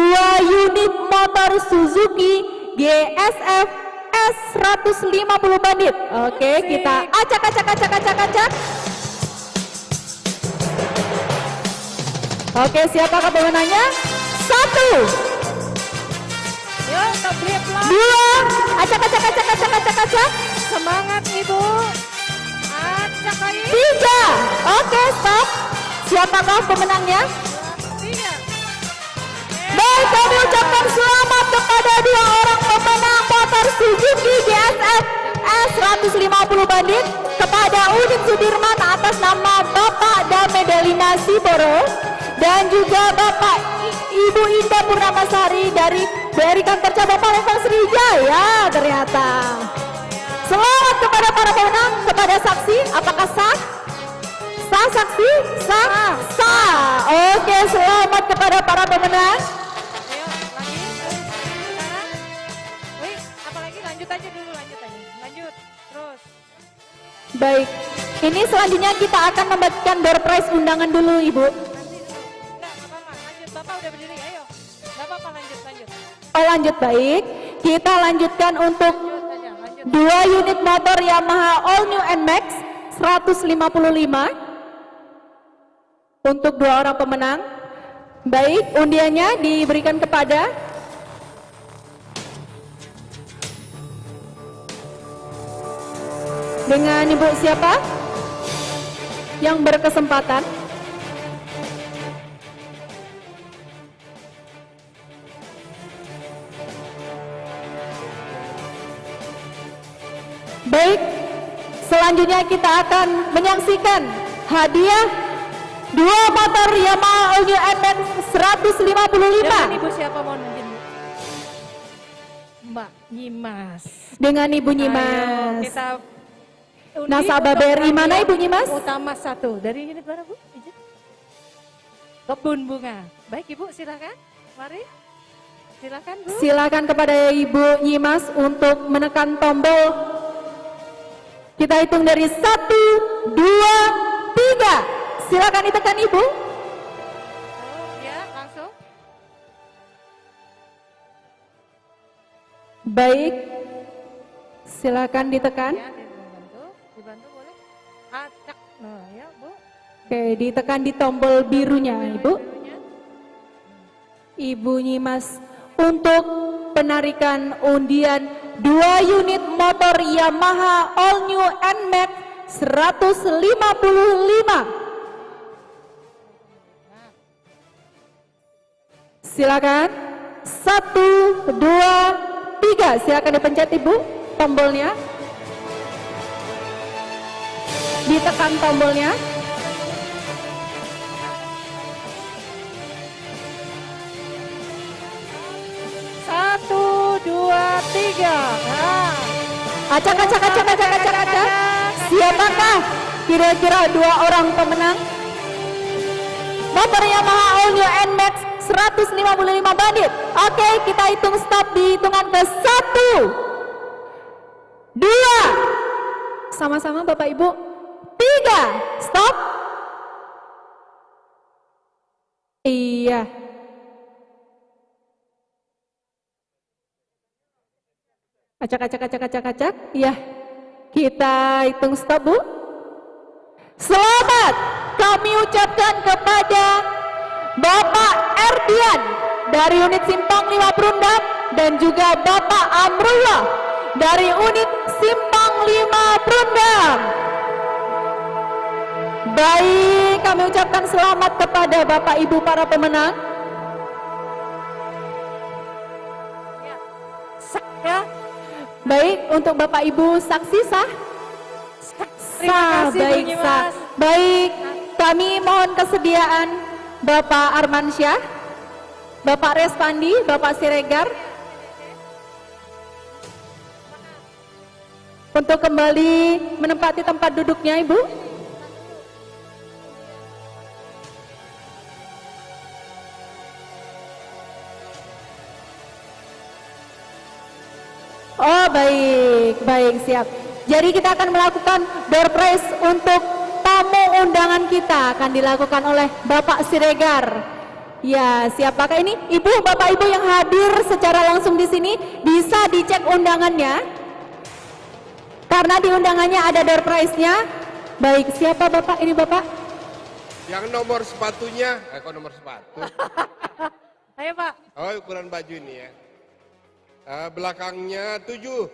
unit motor Suzuki GSF S150 Bandit. Oke, Asik. kita acak. Oke, siapakah pemenangnya? 1, Yuk, kita beri aplaus. 2, acak. Semangat Ibu. Acak lagi. 3. Oke, stop. Siapakah pemenangnya? 3. Baik. Baik, kami ucapkan selamat kepada dua orang pemenang motor Suzuki GSF S150 bandit kepada Udin Sudirman atas nama Bapak Damedelina Siboro dan juga Bapak Ibu Indah Purnamasari dari Kantor Cabang Palembang Sriwijaya ternyata. Selamat kepada para pemenang, kepada saksi, apakah sah? Sah saksi? Sah? Sah. Oke, selamat kepada para pemenang. Ayo, lagi. Sekarang. Wih, apalagi lanjut aja dulu, lanjut aja. Lanjut, terus. Baik, ini selanjutnya kita akan membagikan door prize undangan dulu Ibu. Nanti dulu. Enggak apa-apa, lanjut. Bapak udah berdiri, ayo. Enggak apa-apa, lanjut. Oh lanjut, baik. Kita lanjutkan untuk Lanjut aja, lanjut. 2 unit motor Yamaha All New NMAX 155 untuk 2 orang pemenang. Baik, undiannya diberikan kepada dengan Ibu siapa yang berkesempatan? Baik, selanjutnya kita akan menyaksikan hadiah 2 motor Yamaha All New NMAX 155. Dengan Ibu siapa mohon izin? Mbak Nyimas. Dengan Ibu Ayo, Nyimas. kita undi Nasabah untuk BRI mana hadiah Ibu Nyimas? Utama 1 dari unit mana Bu? Izin. Kebun bunga. Baik Ibu silakan. Mari. Silakan Bu. Silakan kepada Ibu Nyimas untuk menekan tombol. Kita hitung dari 1, 2, 3. Silakan ditekan Ibu. Oh, ya, langsung. Baik. Silakan ditekan. Ya, dibantu boleh. Acak. Nah, ya, Bu. Oke, ditekan di tombol birunya Ibu. Birunya. Ibu Nyimas untuk penarikan undian 2 unit motor Yamaha All New NMAX 155. Silakan 1, 2, 3. Silakan dipencet Ibu tombolnya. Ditekan tombolnya. Satu, dua, tiga. Nah. Acak. Siapakah kira-kira 2 orang pemenang? Motor Yamaha All New NMAX 155 bandit. Oke, kita hitung stop di hitungan ke 1, 2. Sama-sama Bapak Ibu. 3. Stop. Iya. Acak. Iya. Kita hitung stop Bu. Selamat kami ucapkan kepada Bapak Erdian dari unit Simpang 5 Perundang dan juga Bapak Amrullah dari unit Simpang 5 Perundang. Baik, kami ucapkan selamat kepada Bapak Ibu para pemenang. Ya. Baik, untuk Bapak Ibu saksi sah? Terima kasih, Bu baik Nyimas. sah. Baik, kami mohon kesediaan Bapak Armansyah, Bapak Respandi, Bapak Siregar untuk kembali menempati tempat duduknya Ibu. Oh baik siap. Jadi kita akan melakukan door prize untuk tamu undangan kita akan dilakukan oleh Bapak Siregar. Ya, siapakah ini? Ibu, Bapak Ibu yang hadir secara langsung di sini bisa dicek undangannya. Karena di undangannya ada door prize-nya. Baik, siapa Bapak? Ini Bapak? Yang nomor sepatunya, kok nomor sepatu? Ayo Pak. Oh, ukuran baju ini ya. Belakangnya 7.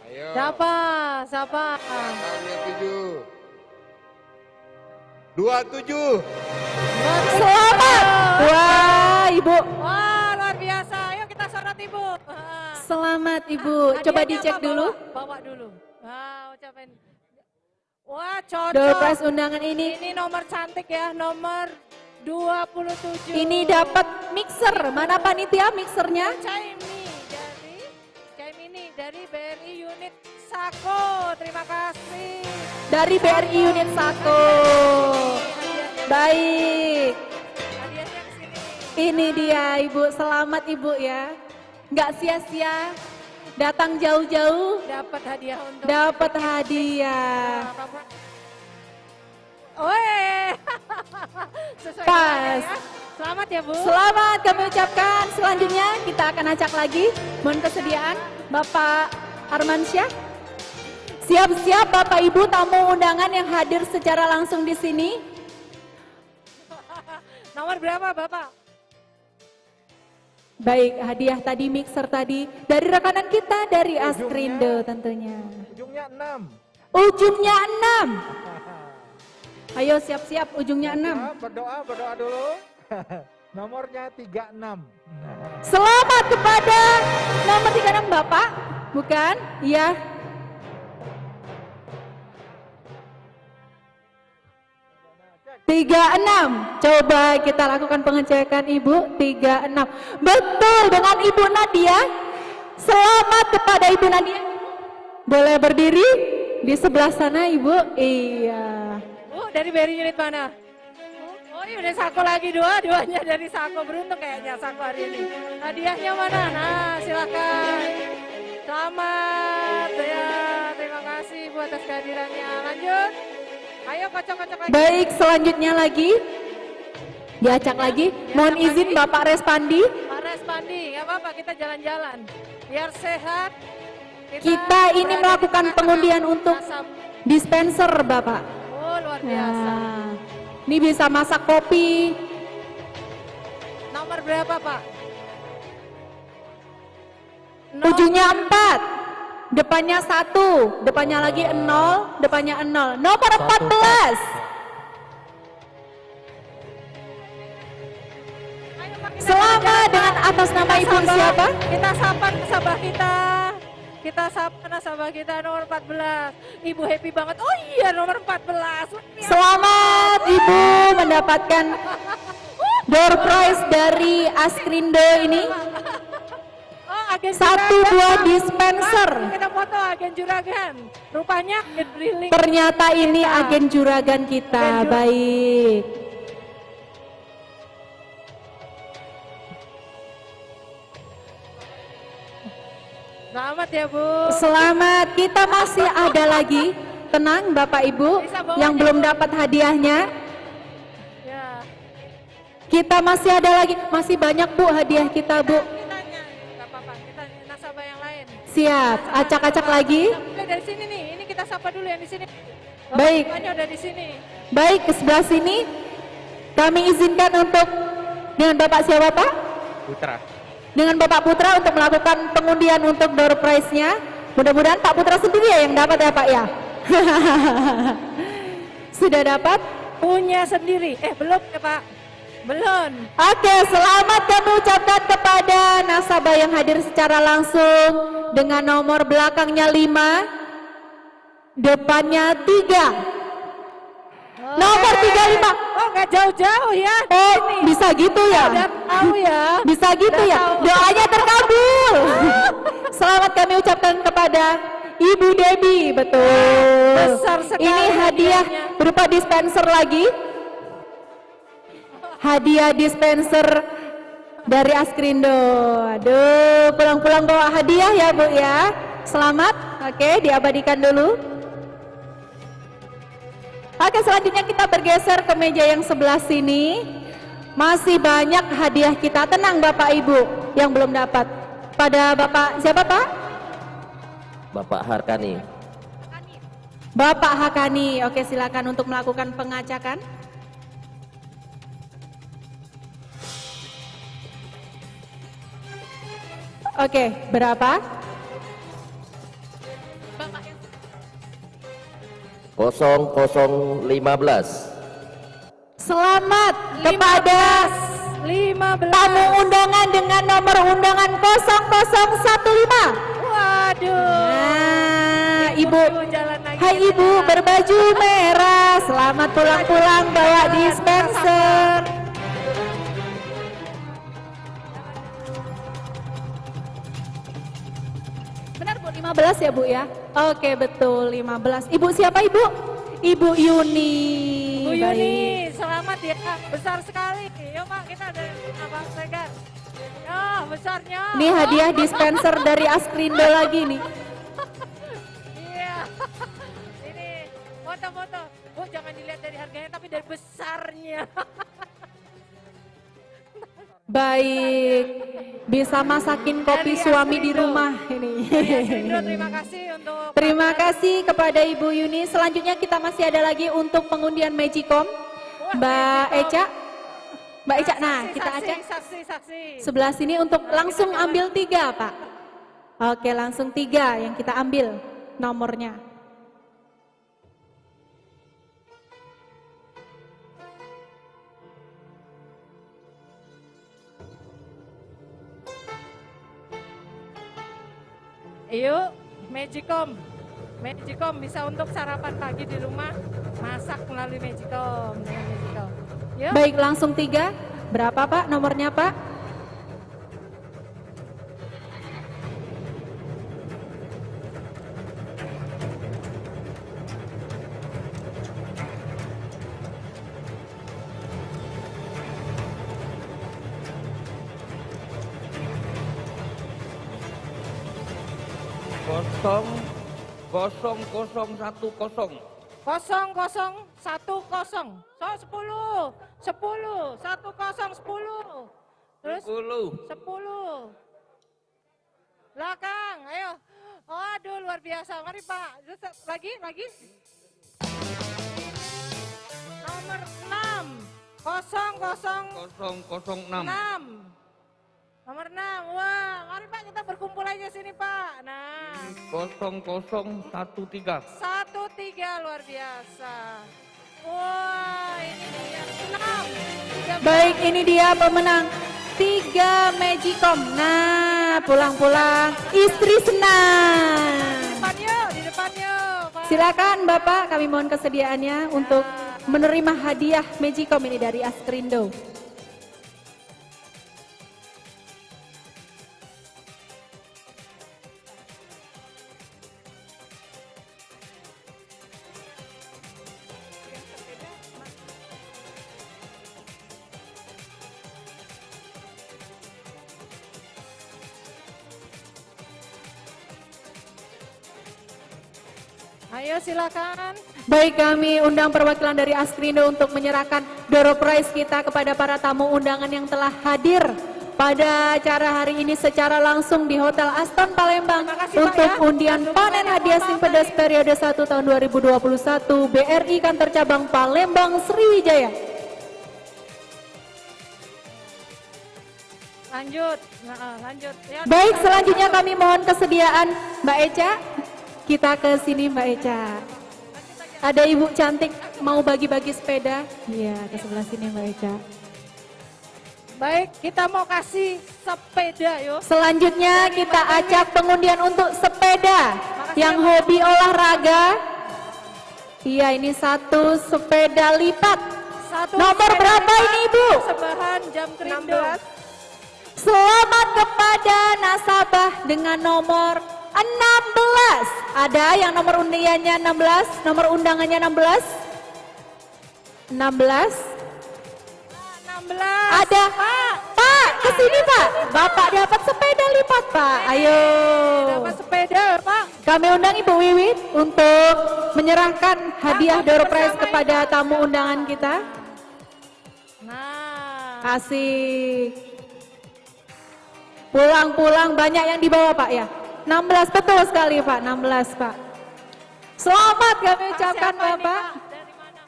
Ayo. Siapa? Belakangnya 7. 27. Selamat Wah, Ibu. Wah, luar biasa. Ayo kita sorot Ibu. Selamat Ibu. Coba Hadiahnya dicek apa, dulu. Bawa dulu. Wah, ucapin. Wah, cocok. Door prize undangan ini. Ini nomor cantik ya, nomor 27. Ini dapat mixer. Mana panitia mixernya? Caimini dari BRI Unit Sako. Terima kasih. Dari BRI Unit Sako. Baik. Hadiahnya ke sini. Ini dia Ibu. Selamat Ibu ya. Nggak sia-sia. Datang jauh-jauh. Dapat hadiah untuk Dapat hadiah. Weh. Sesuai Pas. namanya ya. Selamat ya Bu. Selamat kami ucapkan. Selanjutnya kita akan acak lagi. Mohon kesediaan Bapak Armansyah. Siap-siap Bapak Ibu tamu undangan yang hadir secara langsung di sini. Nomor berapa Bapak? Baik, hadiah tadi, mixer tadi dari rekanan kita dari Askrindo tentunya. Ujungnya 6. Ujungnya 6. Ayo siap-siap ujungnya 6. Berdoa dulu. Nomornya 36. Selamat kepada nomor 36 Bapak. Bukan? Iya. Tiga enam, coba kita lakukan pengecekan Ibu. 36, betul dengan Ibu Nadia. Selamat kepada Ibu Nadia. Boleh berdiri di sebelah sana Ibu. Iya. Bu, dari BRI unit mana? Oh iya udah Sako lagi, dua-duanya dari Sako. Beruntung kayaknya Sako hari ini. Hadiahnya mana? Nah silakan. Selamat ya, terima kasih Bu atas kehadirannya. Lanjut. Ayo kocok-kocok lagi. Baik, selanjutnya lagi. Diacak lagi. Mohon izin Bapak Respandi. Pak Respandi, nggak apa-apa kita jalan-jalan. Biar sehat. Kita ini melakukan pengundian untuk dispenser Bapak. Oh luar biasa. Nah, ini bisa masak kopi. Nomor berapa Pak? Ujungnya 4. Depannya 1, depannya lagi 0, depannya 0. Nomor 14. Selamat dengan atas nama Ibu siapa? Kita sapa nasabah kita. Kita sapa nasabah kita nomor 14. Ibu happy banget. Oh iya nomor 14. Selamat Ibu mendapatkan door prize dari Askrindo ini. Agen 1 buah dispenser. Kita foto agen juragan. Rupanya drilling. Ternyata ini agen juragan kita. Baik. Selamat ya Bu. Selamat. Kita masih ada lagi. Tenang Bapak Ibu yang belum dapat hadiahnya. Ya. Kita masih ada lagi. Masih banyak Bu hadiah kita Bu. Nasabah yang lain. Siap. Acak-acak lagi. Kita dari sini nih. Ini kita sapa dulu yang di sini. Baik. Bapaknya udah di sini. Baik, ke sebelah sini. Kami izinkan untuk dengan Bapak siapa Pak? Putra. Dengan Bapak Putra untuk melakukan pengundian untuk door prize-nya. Mudah-mudahan Pak Putra sendiri ya yang dapat ya Pak ya. Sudah dapat? Punya sendiri. Belum ya Pak? Belum. Oke, selamat kami ucapkan kepada nasabah yang hadir secara langsung dengan nomor belakangnya 5, depannya 3. Nomor 35. Oh nggak jauh-jauh ya. Oh bisa gitu ya? Udah tahu ya. Bisa gitu ya? Doanya terkabul. Selamat kami ucapkan kepada Ibu Debbie, betul. Besar sekali ini hadiah berupa dispenser lagi. Hadiah dispenser dari Askrindo. Aduh, pulang-pulang bawa hadiah ya Bu ya. Selamat. Oke, diabadikan dulu. Oke, selanjutnya kita bergeser ke meja yang sebelah sini. Masih banyak hadiah kita. Tenang Bapak Ibu yang belum dapat. Pada Bapak siapa Pak? Bapak Harkani. Bapak Hakani. Oke, silakan untuk melakukan pengacakan. Oke, berapa? 0015. Selamat kepada 15. Tamu undangan dengan nomor undangan 0015. Waduh. Nah, Ibu. Jalan lagi. Hai Ibu berbaju merah. Selamat pulang-pulang bawa dispenser. Benar Bu, 15 ya Bu ya? Oke betul 15. Ibu siapa Ibu? Ibu Yuni. Bu Baik. Yuni, selamat ya. Besar sekali. Yuk Pak, kita ada Abang Segar. Oh, besarnya. Ini hadiah dispenser dari Askrindo lagi nih. Iya. Ini foto-foto. Bu, jangan dilihat dari harganya tapi dari besarnya. Baik, bisa masakin kopi suami di rumah ini. Terima kasih untuk Terima kasih kepada Ibu Yuni. Selanjutnya kita masih ada lagi untuk pengundian Magicom. Mbak Eca. Mbak Eca, nah kita acak saksi. sebelah sini untuk langsung ambil 3 Pak. Oke langsung 3 yang kita ambil nomornya. Yuk, Magicom. Magicom bisa untuk sarapan pagi di rumah, masak melalui Magicom. Dengan Magicom. Yuk. Baik langsung 3. Berapa Pak nomornya Pak? Kosong 0010. 0010. So 10. 10. Terus 10. Belakang, ayo. Aduh luar biasa. Mari Pak. Terus lagi. Nomor 6. 0006. Nomor 6. Wah, mari Pak kita berkumpul aja sini Pak. Nah. 0013. 13 luar biasa. Wah, ini dia 6. Baik ini dia pemenang 3 Magicom. Nah pulang-pulang istri senang. Di depan yuk. Pak. Silakan Bapak, kami mohon kesediaannya untuk menerima hadiah Magicom ini dari Askrindo. Ayo silakan. Baik kami undang perwakilan dari Askrindo untuk menyerahkan door prize kita kepada para tamu undangan yang telah hadir pada acara hari ini secara langsung di Hotel Aston Palembang untuk undian panen hadiah Simpedes periode 1 tahun 2021 BRI Kantor Cabang Palembang Sriwijaya. Lanjut. Ya, Baik selanjutnya kami mohon kesediaan Mbak Eca. Kita ke sini Mbak Eca. Ada ibu cantik mau bagi-bagi sepeda. Iya ke sebelah sini Mbak Eca. Baik, kita mau kasih sepeda yuk. Selanjutnya kita acak pengundian untuk sepeda yang hobi olahraga. Iya ini 1 sepeda lipat. Nomor berapa ini Ibu? Persembahan Jam Krindo. 16. Selamat kepada nasabah dengan nomor 16. Ada yang nomor undiannya 16, nomor undangannya 16. 16. Ada Pak, kesini Pak. Bapak dapat sepeda lipat Pak. Ayo. Dapat sepeda Pak. Kami undang Ibu Wiwit untuk menyerahkan hadiah door prize kepada tamu undangan kita. Nah. Kasih. Pulang-pulang banyak yang dibawa Pak ya. 16 betul sekali Pak, 16 Pak. Selamat kami ucapkan Bapak. Dari mana?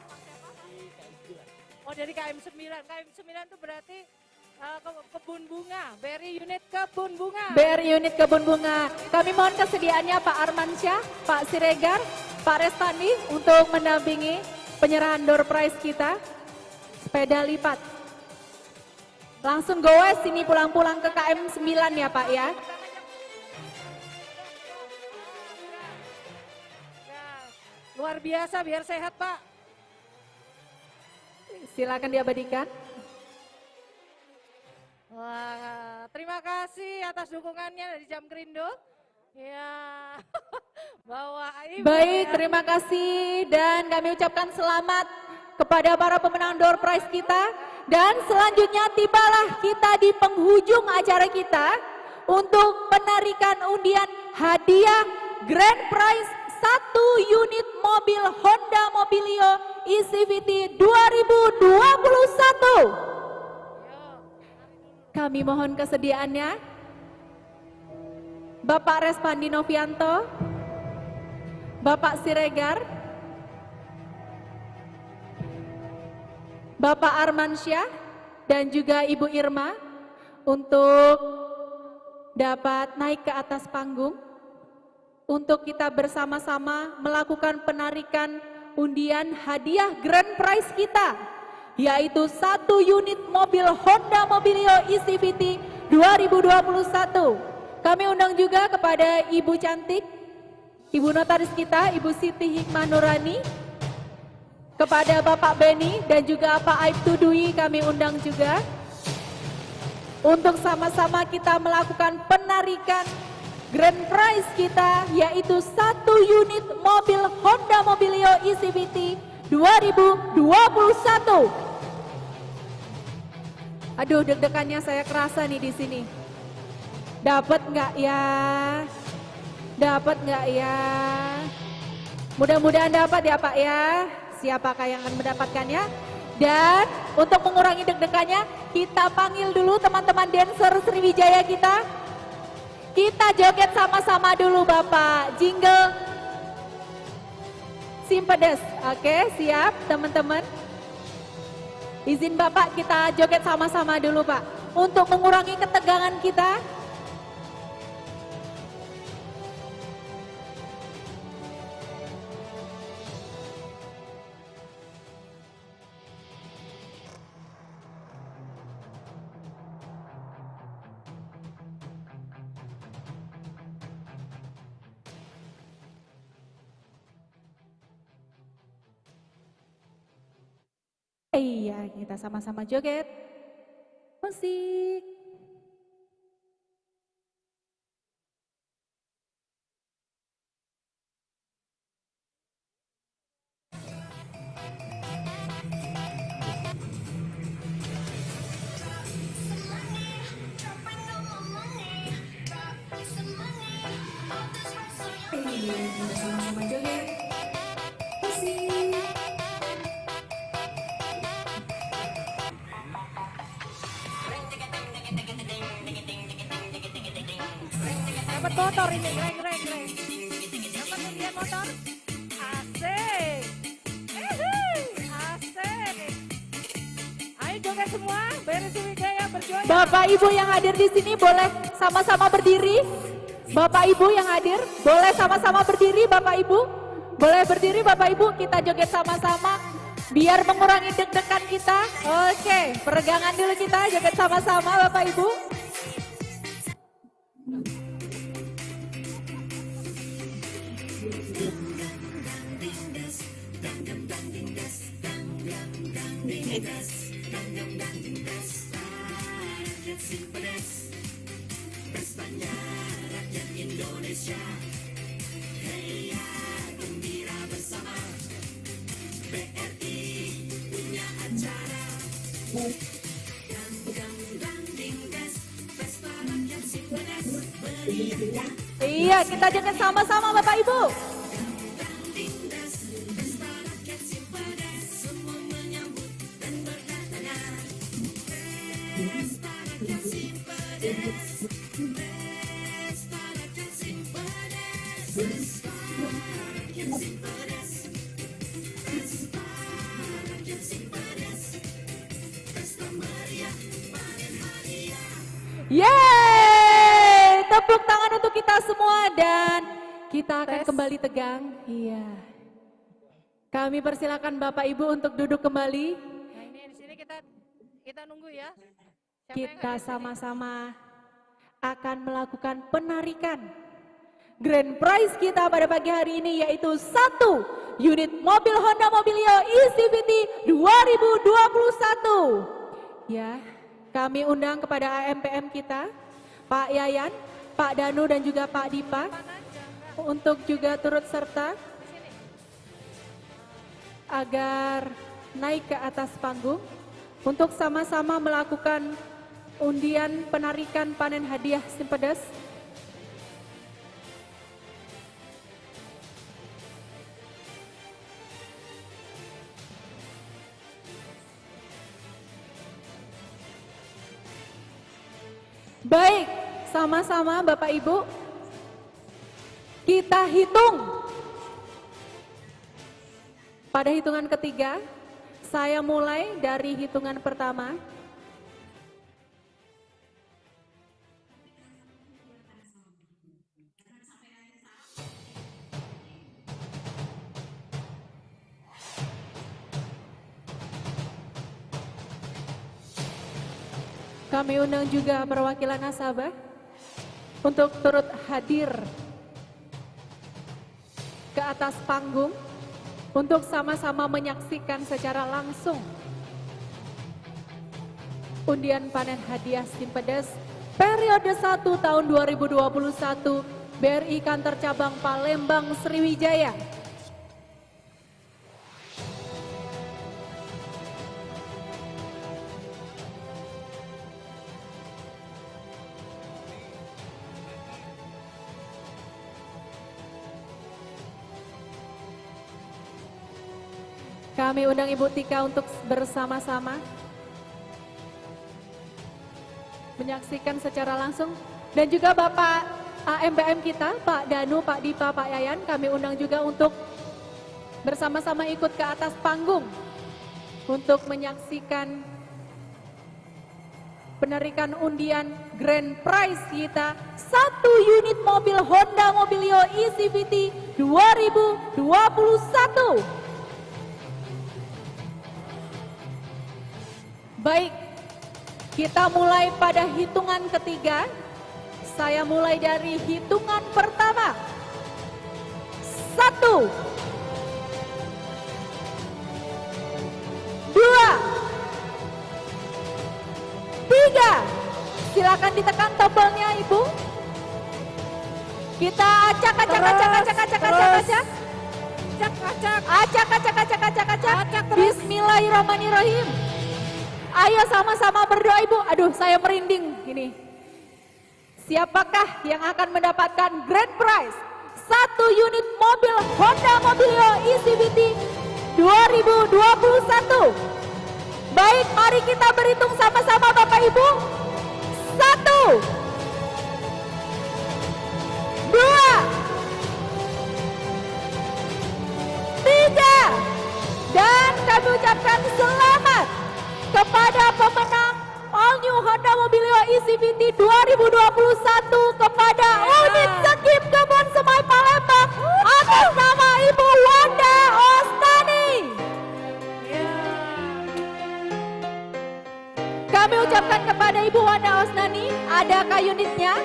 Oh dari KM9. KM9 itu berarti kebun bunga, BRI unit kebun bunga. BRI unit kebun bunga. Kami mohon kesediaannya Pak Armansyah, Pak Siregar, Pak Restandi untuk mendampingi penyerahan door prize kita. Sepeda lipat. Langsung goes sini pulang-pulang ke KM 9 ya Pak ya. Luar biasa, biar sehat Pak. Silakan diabadikan. Wah, terima kasih atas dukungannya dari Jam Krindo. Ya, bawa Ibu. Baik, ya. terima kasih dan kami ucapkan selamat kepada para pemenang door prize kita. Dan selanjutnya tibalah kita di penghujung acara kita untuk penarikan undian hadiah grand prize 1 unit mobil Honda Mobilio ECVT 2021. Kami mohon kesediaannya. Bapak Respandi Novianto, Bapak Siregar, Bapak Armansyah, dan juga Ibu Irma untuk dapat naik ke atas panggung untuk kita bersama-sama melakukan penarikan undian hadiah grand prize kita, yaitu 1 unit mobil Honda Mobilio ECVT 2021. Kami undang juga kepada Ibu Cantik, Ibu Notaris kita, Ibu Siti Hikmah Nurani, kepada Bapak Beni dan juga Pak Aibtu Dwi kami undang juga untuk sama-sama kita melakukan penarikan grand prize kita, yaitu 1 unit mobil Honda Mobilio ECVT 2021. Aduh, deg-degannya saya kerasa nih di sini. Dapat nggak ya? Dapat nggak ya? Mudah-mudahan dapat ya Pak ya. Siapakah yang akan mendapatkannya? Dan untuk mengurangi deg-degannya, kita panggil dulu teman-teman dancer Sriwijaya kita. Kita joget sama-sama dulu Bapak. Jingle Simpedes. Oke, siap teman-teman. Izin Bapak kita joget sama-sama dulu Pak. Untuk mengurangi ketegangan kita. Iya, kita sama-sama joget. Musik. Iya, kita sama-sama joget. Musik. Dapat motor ini, greng. Dapat undian motor. Asik. Asik. Ayo joget semua, BRI Sriwijaya berjoget. Bapak Ibu yang hadir di sini boleh sama-sama berdiri. Bapak Ibu yang hadir boleh sama-sama berdiri. Bapak Ibu boleh berdiri. Bapak Ibu kita joget sama-sama biar mengurangi deg-degan kita. Oke, peregangan dulu kita joget sama-sama Bapak Ibu. Iya, kita joget sama-sama Bapak Ibu. Yeay, tepuk tangan untuk kita semua dan kita akan kembali tegang. Iya. Kami persilakan Bapak Ibu untuk duduk kembali. Nah ini di sini kita nunggu ya. kita sama-sama akan melakukan penarikan grand prize kita pada pagi hari ini, yaitu 1 unit mobil Honda Mobilio eCVT 2021. Ya, kami undang kepada AMPM kita, Pak Yayan, Pak Danu dan juga Pak Dipa untuk juga turut serta agar naik ke atas panggung untuk sama-sama melakukan undian penarikan panen hadiah Simpedes. Baik, sama-sama Bapak Ibu, kita hitung. Pada hitungan ketiga, saya mulai dari hitungan pertama. Kami undang juga perwakilan nasabah untuk turut hadir ke atas panggung untuk sama-sama menyaksikan secara langsung undian panen hadiah Simpedes periode 1 tahun 2021 BRI Kantor Cabang Palembang Sriwijaya. Kami undang Ibu Tika untuk bersama-sama menyaksikan secara langsung, dan juga Bapak AMPM kita, Pak Danu, Pak Dipa, Pak Yayan, kami undang juga untuk bersama-sama ikut ke atas panggung untuk menyaksikan penarikan undian grand prize kita 1 unit mobil Honda Mobilio eCVT 2021. Baik, kita mulai pada hitungan ketiga. Saya mulai dari hitungan pertama. 1, 2, 3. Silakan ditekan tombolnya Ibu. Kita acak. Bismillahirrahmanirrahim. Ayo sama-sama berdoa Ibu. Aduh, saya merinding gini. Siapakah yang akan mendapatkan grand prize 1 unit mobil Honda Mobilio eCVT 2021? Baik, mari kita berhitung sama-sama Bapak Ibu. 1, 2, 3. Dan kami ucapkan selamat kepada pemenang All New Honda Mobilio eCVT 2021 kepada unit Skip Kebun Semai Palembang atas nama Ibu Wanda Osnani. Kami ucapkan kepada Ibu Wanda Osnani, ada K-unitnya,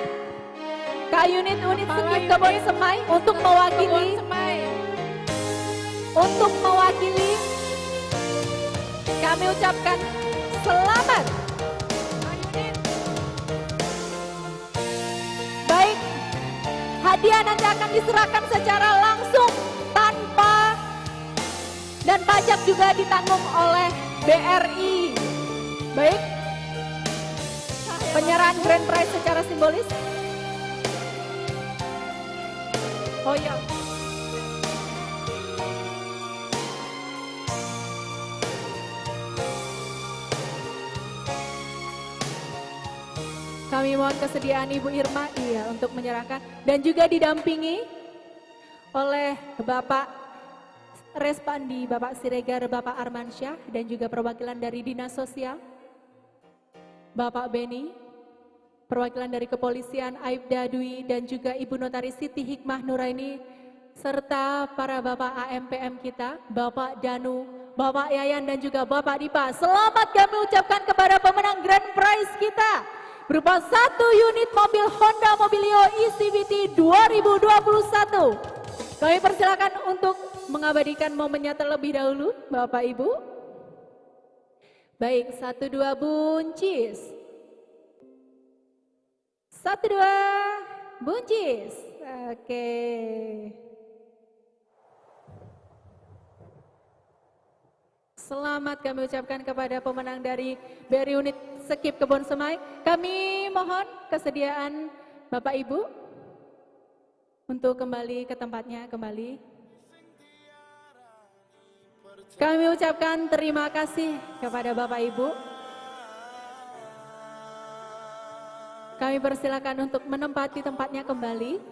K-unit Skip Kebun Semai untuk mewakili kami ucapkan selamat. Baik, hadiah nanti akan diserahkan secara langsung tanpa, dan pajak juga ditanggung oleh BRI. Baik, penyerahan grand prize secara simbolis. Oh ya. Kami mohon kesediaan Ibu Irma untuk menyerahkan, dan juga didampingi oleh Bapak Respandi, Bapak Siregar, Bapak Armansyah, dan juga perwakilan dari Dinas Sosial, Bapak Beni, perwakilan dari Kepolisian Aibda Dwi, dan juga Ibu Notaris Siti Hikmah Nuraini, serta para Bapak AMPM kita, Bapak Danu, Bapak Yayan dan juga Bapak Dipa. Selamat kami ucapkan kepada pemenang grand prize kita berupa 1 unit mobil Honda Mobilio ECVT 2021. Kami persilakan untuk mengabadikan momennya terlebih dahulu, Bapak Ibu. Baik, 1 2 buncis. 1 2 buncis. Oke. Selamat kami ucapkan kepada pemenang dari BRI Unit Skip Kebon Semai. Kami mohon kesediaan Bapak Ibu untuk kembali ke tempatnya kembali. Kami ucapkan terima kasih kepada Bapak Ibu. Kami persilakan untuk menempati tempatnya kembali.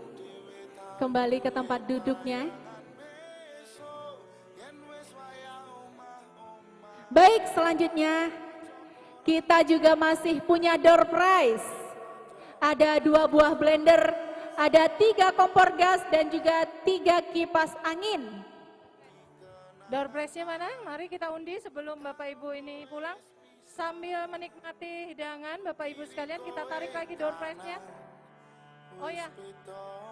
Kembali ke tempat duduknya. Baik, selanjutnya kita juga masih punya door prize. Ada 2 buah blender, ada 3 kompor gas dan juga 3 kipas angin. Door prize-nya mana? Mari kita undi sebelum Bapak Ibu ini pulang. Sambil menikmati hidangan Bapak Ibu sekalian, kita tarik lagi door prize-nya. Oh ya,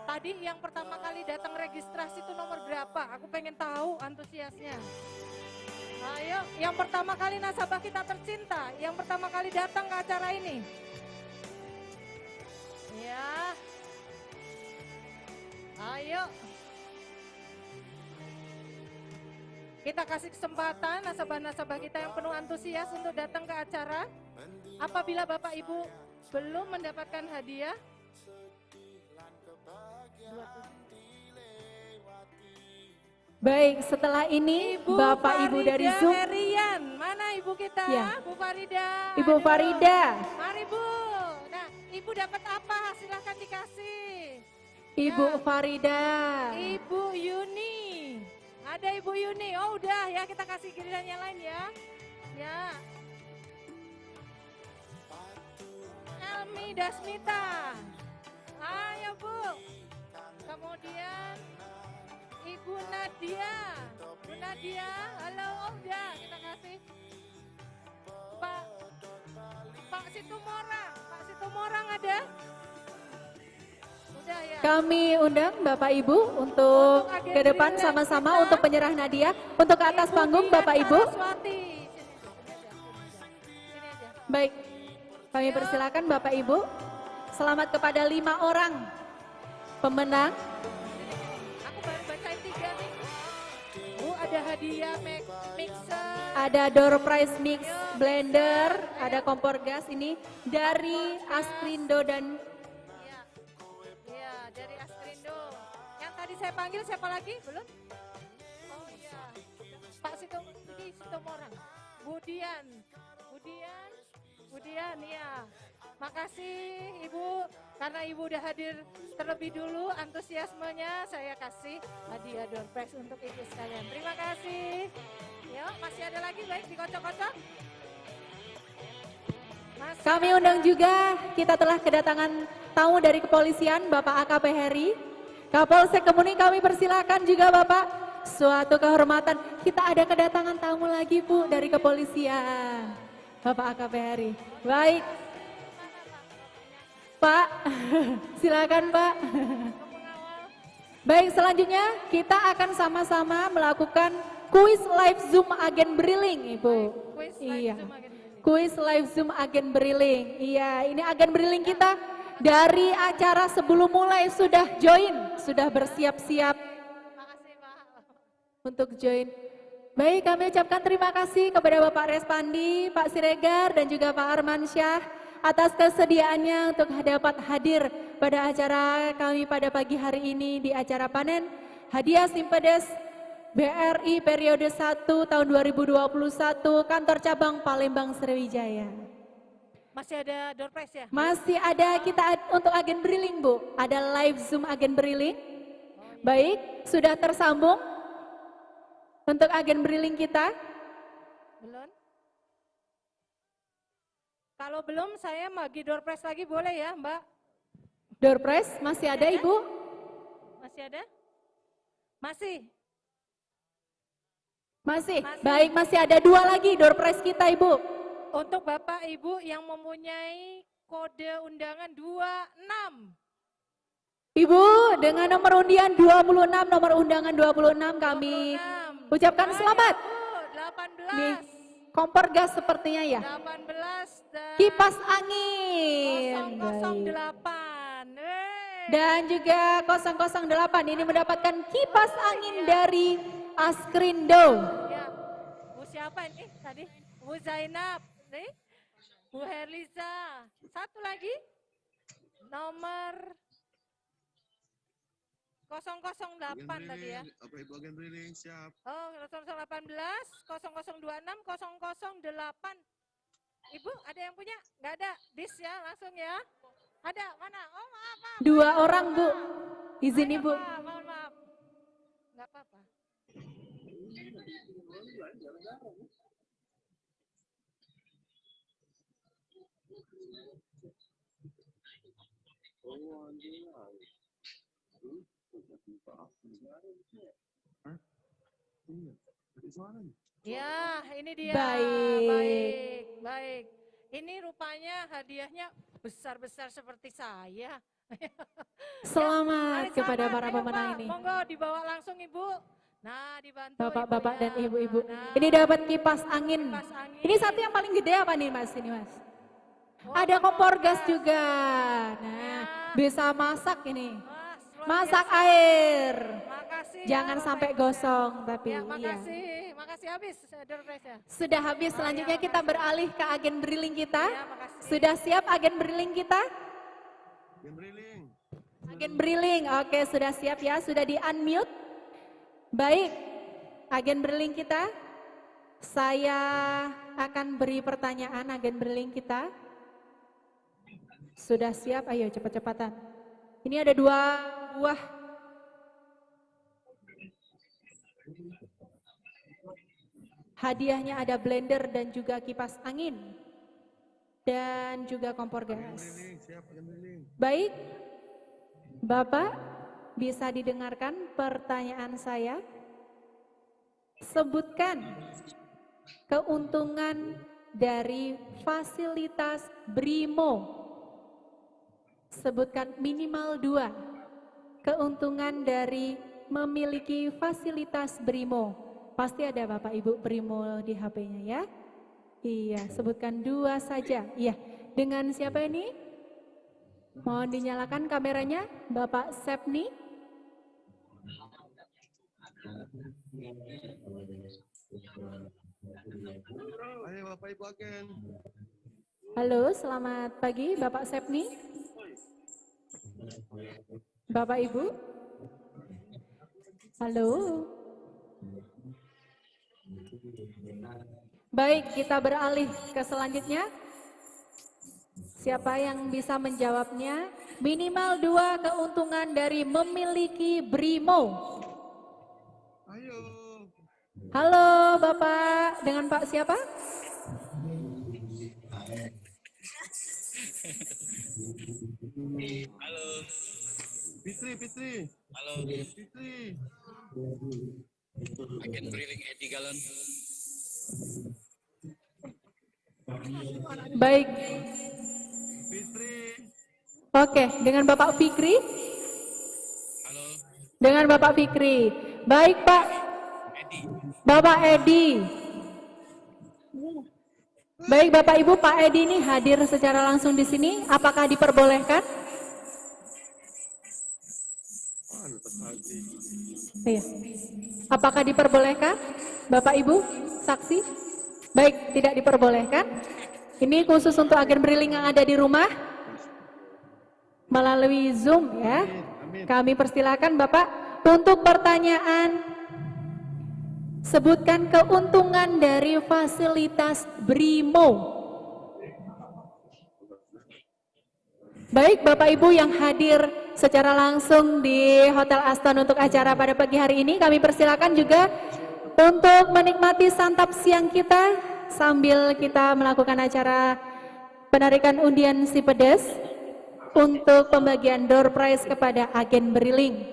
tadi yang pertama kali datang registrasi itu nomor berapa? Aku pengen tahu antusiasnya. Ayo, yang pertama kali nasabah kita tercinta, yang pertama kali datang ke acara ini. Ya. Ayo. Kita kasih kesempatan nasabah-nasabah kita yang penuh antusias untuk datang ke acara. Apabila Bapak Ibu belum mendapatkan hadiah, Baik, setelah ini Ibu Bapak Ibu dari Farida Zoom. Herian, mana Ibu kita? Ya. Bu Farida. Ibu Ayo. Farida. Mari Bu. Nah, Ibu dapat apa? Silahkan dikasih. Ibu Ya. Farida. Ibu Yuni. Ada Ibu Yuni. Oh udah ya, kita kasih giliran yang lain ya. Ya. Elmi Dasmita. Ayo Bu. Kemudian Ibu Nadia. Bu Nadia, halo. Oh udah, kita kasih. Pak Situmorang. Pak Situmorang ada? Udah ya. Kami undang Bapak Ibu untuk ke depan sama-sama untuk penyerah hadiah. Untuk ke atas panggung Bapak Ibu. Saraswati. Baik, kami persilakan Bapak Ibu. Selamat kepada 5 orang pemenang. Aku baru bacain 3 nih. Bu, ada hadiah mixer. Ada door prize mix blender, ada kompor gas ini dari Askrindo dan Iya, dari Askrindo. Yang tadi saya panggil siapa lagi? Belum? Oh iya. Pak Situmorang. Budian, ya. Makasih Ibu, karena Ibu udah hadir terlebih dulu, antusiasmenya saya kasih hadiah door prize untuk Ibu sekalian. Terima kasih. Yuk, masih ada lagi, baik dikocok-kocok. kami undang juga, kita telah kedatangan tamu dari kepolisian Bapak AKP Heri. Kapolsek Kemuning kami persilakan juga Bapak, suatu kehormatan. Kita ada kedatangan tamu lagi Bu dari kepolisian. Bapak AKP Heri. Baik. Pak, silakan Pak. Baik, selanjutnya kita akan sama-sama melakukan kuis live Zoom agen Briling, Ibu. Iya. Kuis live Zoom agen Briling. Iya, ini agen Briling kita dari acara sebelum mulai sudah join, sudah bersiap-siap untuk join. Baik, kami ucapkan terima kasih kepada Bapak Respandi, Pak Siregar, dan juga Pak Armansyah atas kesediaannya untuk dapat hadir pada acara kami pada pagi hari ini di acara panen hadiah Simpedes BRI periode 1 tahun 2021 kantor cabang Palembang Sriwijaya. Masih ada door prize ya? Masih ada kita untuk agen Briling Bu, ada live Zoom agen Briling. Baik, sudah tersambung untuk agen Briling kita. Belum? Kalau belum saya bagi door prize lagi boleh ya Mbak? Door prize masih ada Ibu? Masih ada? Masih? Masih. Baik, masih ada 2 lagi door prize kita, Ibu. Untuk Bapak Ibu yang mempunyai kode undangan 26. Ibu, dengan nomor undian 26, nomor undangan 26 kami ucapkan selamat. 18. Nih, kompor gas sepertinya ya. 18 dan Kipas angin. 008. Dan juga 008 ini mendapatkan kipas angin dari Askrindo. Ya. Bu siapa ini tadi? Bu Zainab, nih. Bu Herliza. Satu lagi. Nomor 008 tadi ya. Bapak Ibu agen briling siap. Oh, 018, 0026, 008. Ibu ada yang punya? Nggak ada. Dis ya, langsung ya. Ada, mana? Oh maaf, maaf. 2 orang, Bu. Izin Ayo, Ibu. Pak, mohon maaf. Nggak apa-apa. Ya, ini dia. Baik. Baik. Ini rupanya hadiahnya besar-besar seperti saya. Selamat Ayo, kepada selamat. para Ayo, pemenang Pak. ini. Monggo dibawa langsung Ibu. Nah, dibantu Bapak-bapak dan ibunya. ibu-ibu. Nah, Ini dapat kipas angin. kipas angin. Ini satu yang paling gede apa nih, Mas? Ini, Mas. Oh, Ada kompor gas juga. Ya. Nah, bisa masak ini. Luar Masak biasa. air. Makasih ya, Jangan Bapak sampai Ibu. gosong, tapi Ya, iya. makasih. Makasih habis door prize-nya. Sudah habis, selanjutnya kita beralih ke agen briling kita. Ya, makasih. Sudah siap agen briling kita? Agen briling. Agen briling, oke sudah siap ya, sudah di unmute. Baik, agen briling kita. Saya akan beri pertanyaan agen briling kita. Sudah siap, ayo cepat-cepatan. Ini ada 2 buah. Hadiahnya ada blender dan juga kipas angin. Dan juga kompor gas. Siap agen briling. Baik, Bapak bisa didengarkan pertanyaan saya. Sebutkan keuntungan dari fasilitas BRIMO. Sebutkan minimal 2 keuntungan dari memiliki fasilitas BRIMO. Pasti ada Bapak Ibu BRIMO di HP-nya ya. Iya, sebutkan 2 saja. Iya, dengan siapa ini? Mohon dinyalakan kameranya, Bapak Sepni. Ayo Bapak Ibu agen. Halo, selamat pagi Bapak Sepni. Bapak Ibu. Halo. Baik, kita beralih ke selanjutnya. Siapa yang bisa menjawabnya? Minimal 2 keuntungan dari memiliki BRIMO. Ayo. Halo Bapak, dengan Pak siapa? Halo. Fitri. Halo. Fitri. Agen briling Edi Galon. Baik. Fitri. Oke, dengan Bapak Fikri? Halo. Dengan Bapak Fikri. Baik Pak. Bapak Edi. Baik Bapak Ibu, Pak Edi ini hadir secara langsung di sini. Apakah diperbolehkan? Iya. Apakah diperbolehkan? Bapak Ibu, saksi? Baik, tidak diperbolehkan. Ini khusus untuk agen briling yang ada di rumah. Melalui Zoom ya. Kami persilakan Bapak untuk pertanyaan. Sebutkan keuntungan dari fasilitas BRIMO. Baik Bapak Ibu yang hadir secara langsung di Hotel Aston untuk acara pada pagi hari ini, kami persilakan juga untuk menikmati santap siang kita sambil kita melakukan acara penarikan undian si pedes untuk pembagian door prize kepada agen briling.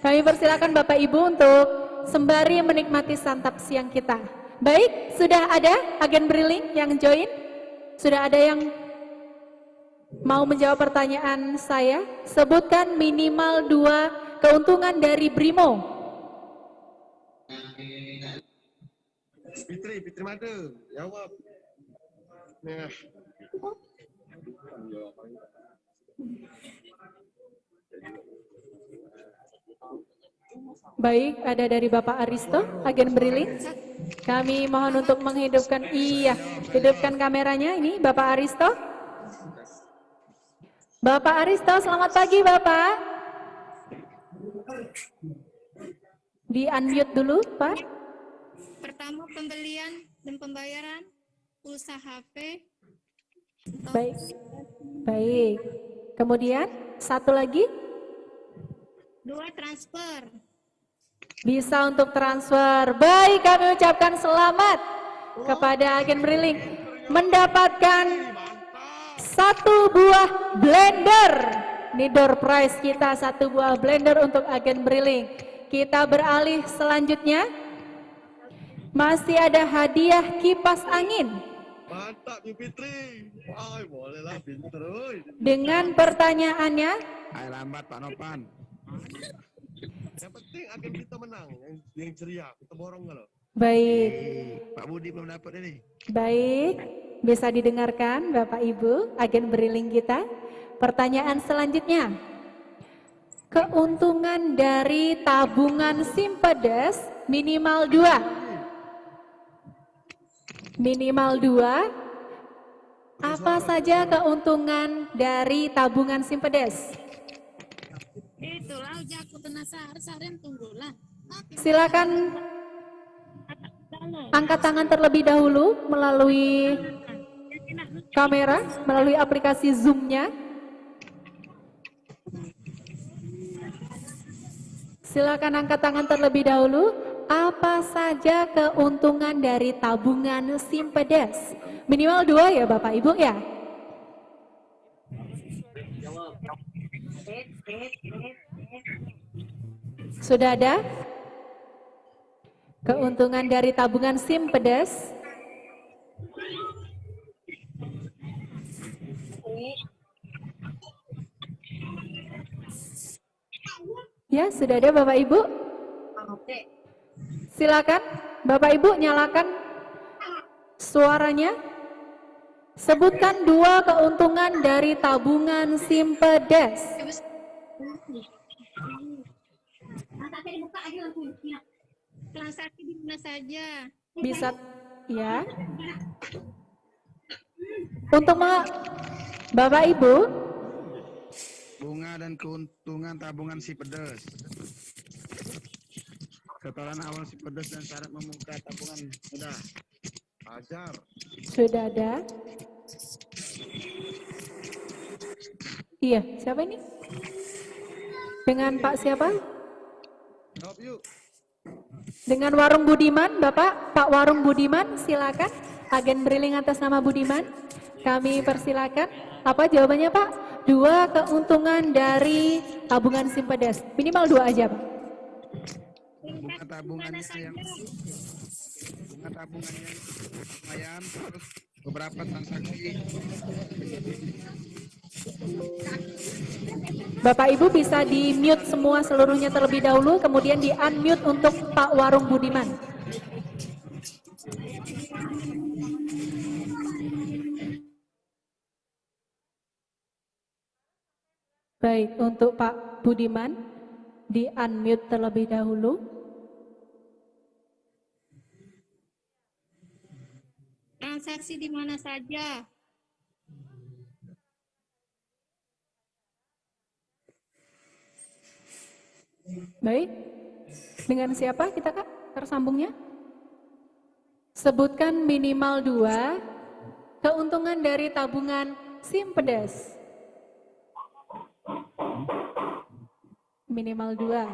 Kami persilakan Bapak Ibu untuk sembari menikmati santap siang kita. Baik, sudah ada agen briling yang join? Sudah ada yang mau menjawab pertanyaan saya? Sebutkan minimal 2 keuntungan dari Brimo. Fitri Mada, jawab. Nah. Baik, ada dari Bapak Aristo, agen briling. Kami mohon untuk menghidupkan, hidupkan kameranya ini Bapak Aristo. Bapak Aristo, selamat pagi Bapak. Di unmute dulu Pak. Pertama pembelian dan pembayaran pulsa HP. Baik. Baik. Kemudian satu lagi? 2 transfer. Bisa untuk transfer. Baik, kami ucapkan selamat kepada agen briling mendapatkan 1 buah blender. Ini door prize kita 1 buah blender untuk agen briling. Kita beralih selanjutnya. Masih ada hadiah kipas angin. Mantap Ibu Fitri. Wah, bolehlah pinter. Dengan pertanyaannya. Ayo lambat Pak Nopan. Yang penting agen kita menang, yang ceria, kita borong kalau. Baik. Pak Budi belum dapat ini. Baik, bisa didengarkan Bapak Ibu, agen briling kita. Pertanyaan selanjutnya. Keuntungan dari tabungan Simpedes minimal 2. Minimal 2. Apa saja keuntungan dari tabungan Simpedes? Itulah aku penasaran tunggulah. Silakan angkat tangan terlebih dahulu melalui kamera, melalui aplikasi Zoom-nya. Silakan angkat tangan terlebih dahulu. Apa saja keuntungan dari tabungan Simpedes? Minimal 2 ya Bapak Ibu ya? Sudah ada? Keuntungan dari tabungan Simpedes? Ya, sudah ada Bapak Ibu? Silakan Bapak Ibu nyalakan suaranya. Sebutkan 2 keuntungan dari tabungan Simpedes. Transaksi di mana saja. Bisa ya. Untuk Bapak Ibu, bunga dan keuntungan tabungan Simpedes. Setoran awal Simpedes dan syarat membuka tabungan mudah. Ajar. Sudah ada. Iya, siapa ini? Dengan Pak siapa? Jawab yuk. Dengan Warung Budiman, Bapak, Pak Warung Budiman, silakan. Agen briling atas nama Budiman, kami persilakan. Apa jawabannya Pak? 2 keuntungan dari tabungan Simpedes. Minimal 2 aja Pak. Bunga tabungannya yang lumayan, terus beberapa transaksi. Bapak Ibu bisa di mute semua seluruhnya terlebih dahulu, kemudian di unmute untuk Pak Warung Budiman. Baik, untuk Pak Budiman di unmute terlebih dahulu. Transaksi di mana saja. Baik, dengan siapa kita Kak tersambungnya? Sebutkan minimal 2 keuntungan dari tabungan Simpedes. Minimal 2.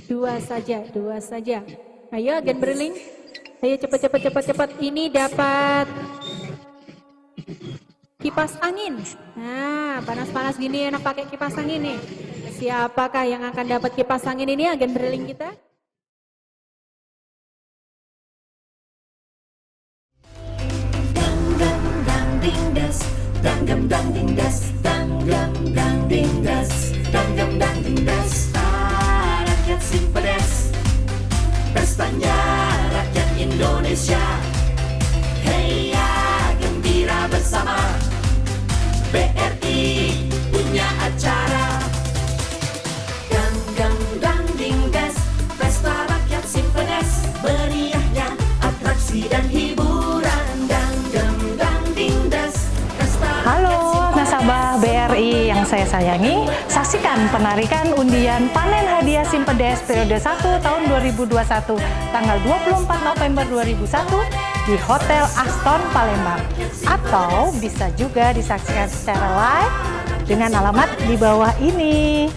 2 saja. Ayo agen briling. Ayo cepat. Ini dapat kipas angin. Nah, panas-panas gini enak pakai kipas angin nih. Siapakah yang akan dapat kipas angin ini, agen drilling kita? Ding das, dang ding das, dang ding das, dang ding das. Rakyat Simpedes, pestanya rakyat Indonesia. Hey ya, gembira bersama. BRI punya acara. Dang ding das, pesta rakyat Simpedes. Meriahnya atraksi dan hiburan. Dang ding das. Halo nasabah BRI yang saya sayangi, saksikan penarikan undian panen hadiah Simpedes periode 1 tahun 2021 tanggal 24 November 2001 di Hotel Aston Palembang, atau bisa juga disaksikan secara live dengan alamat di bawah ini.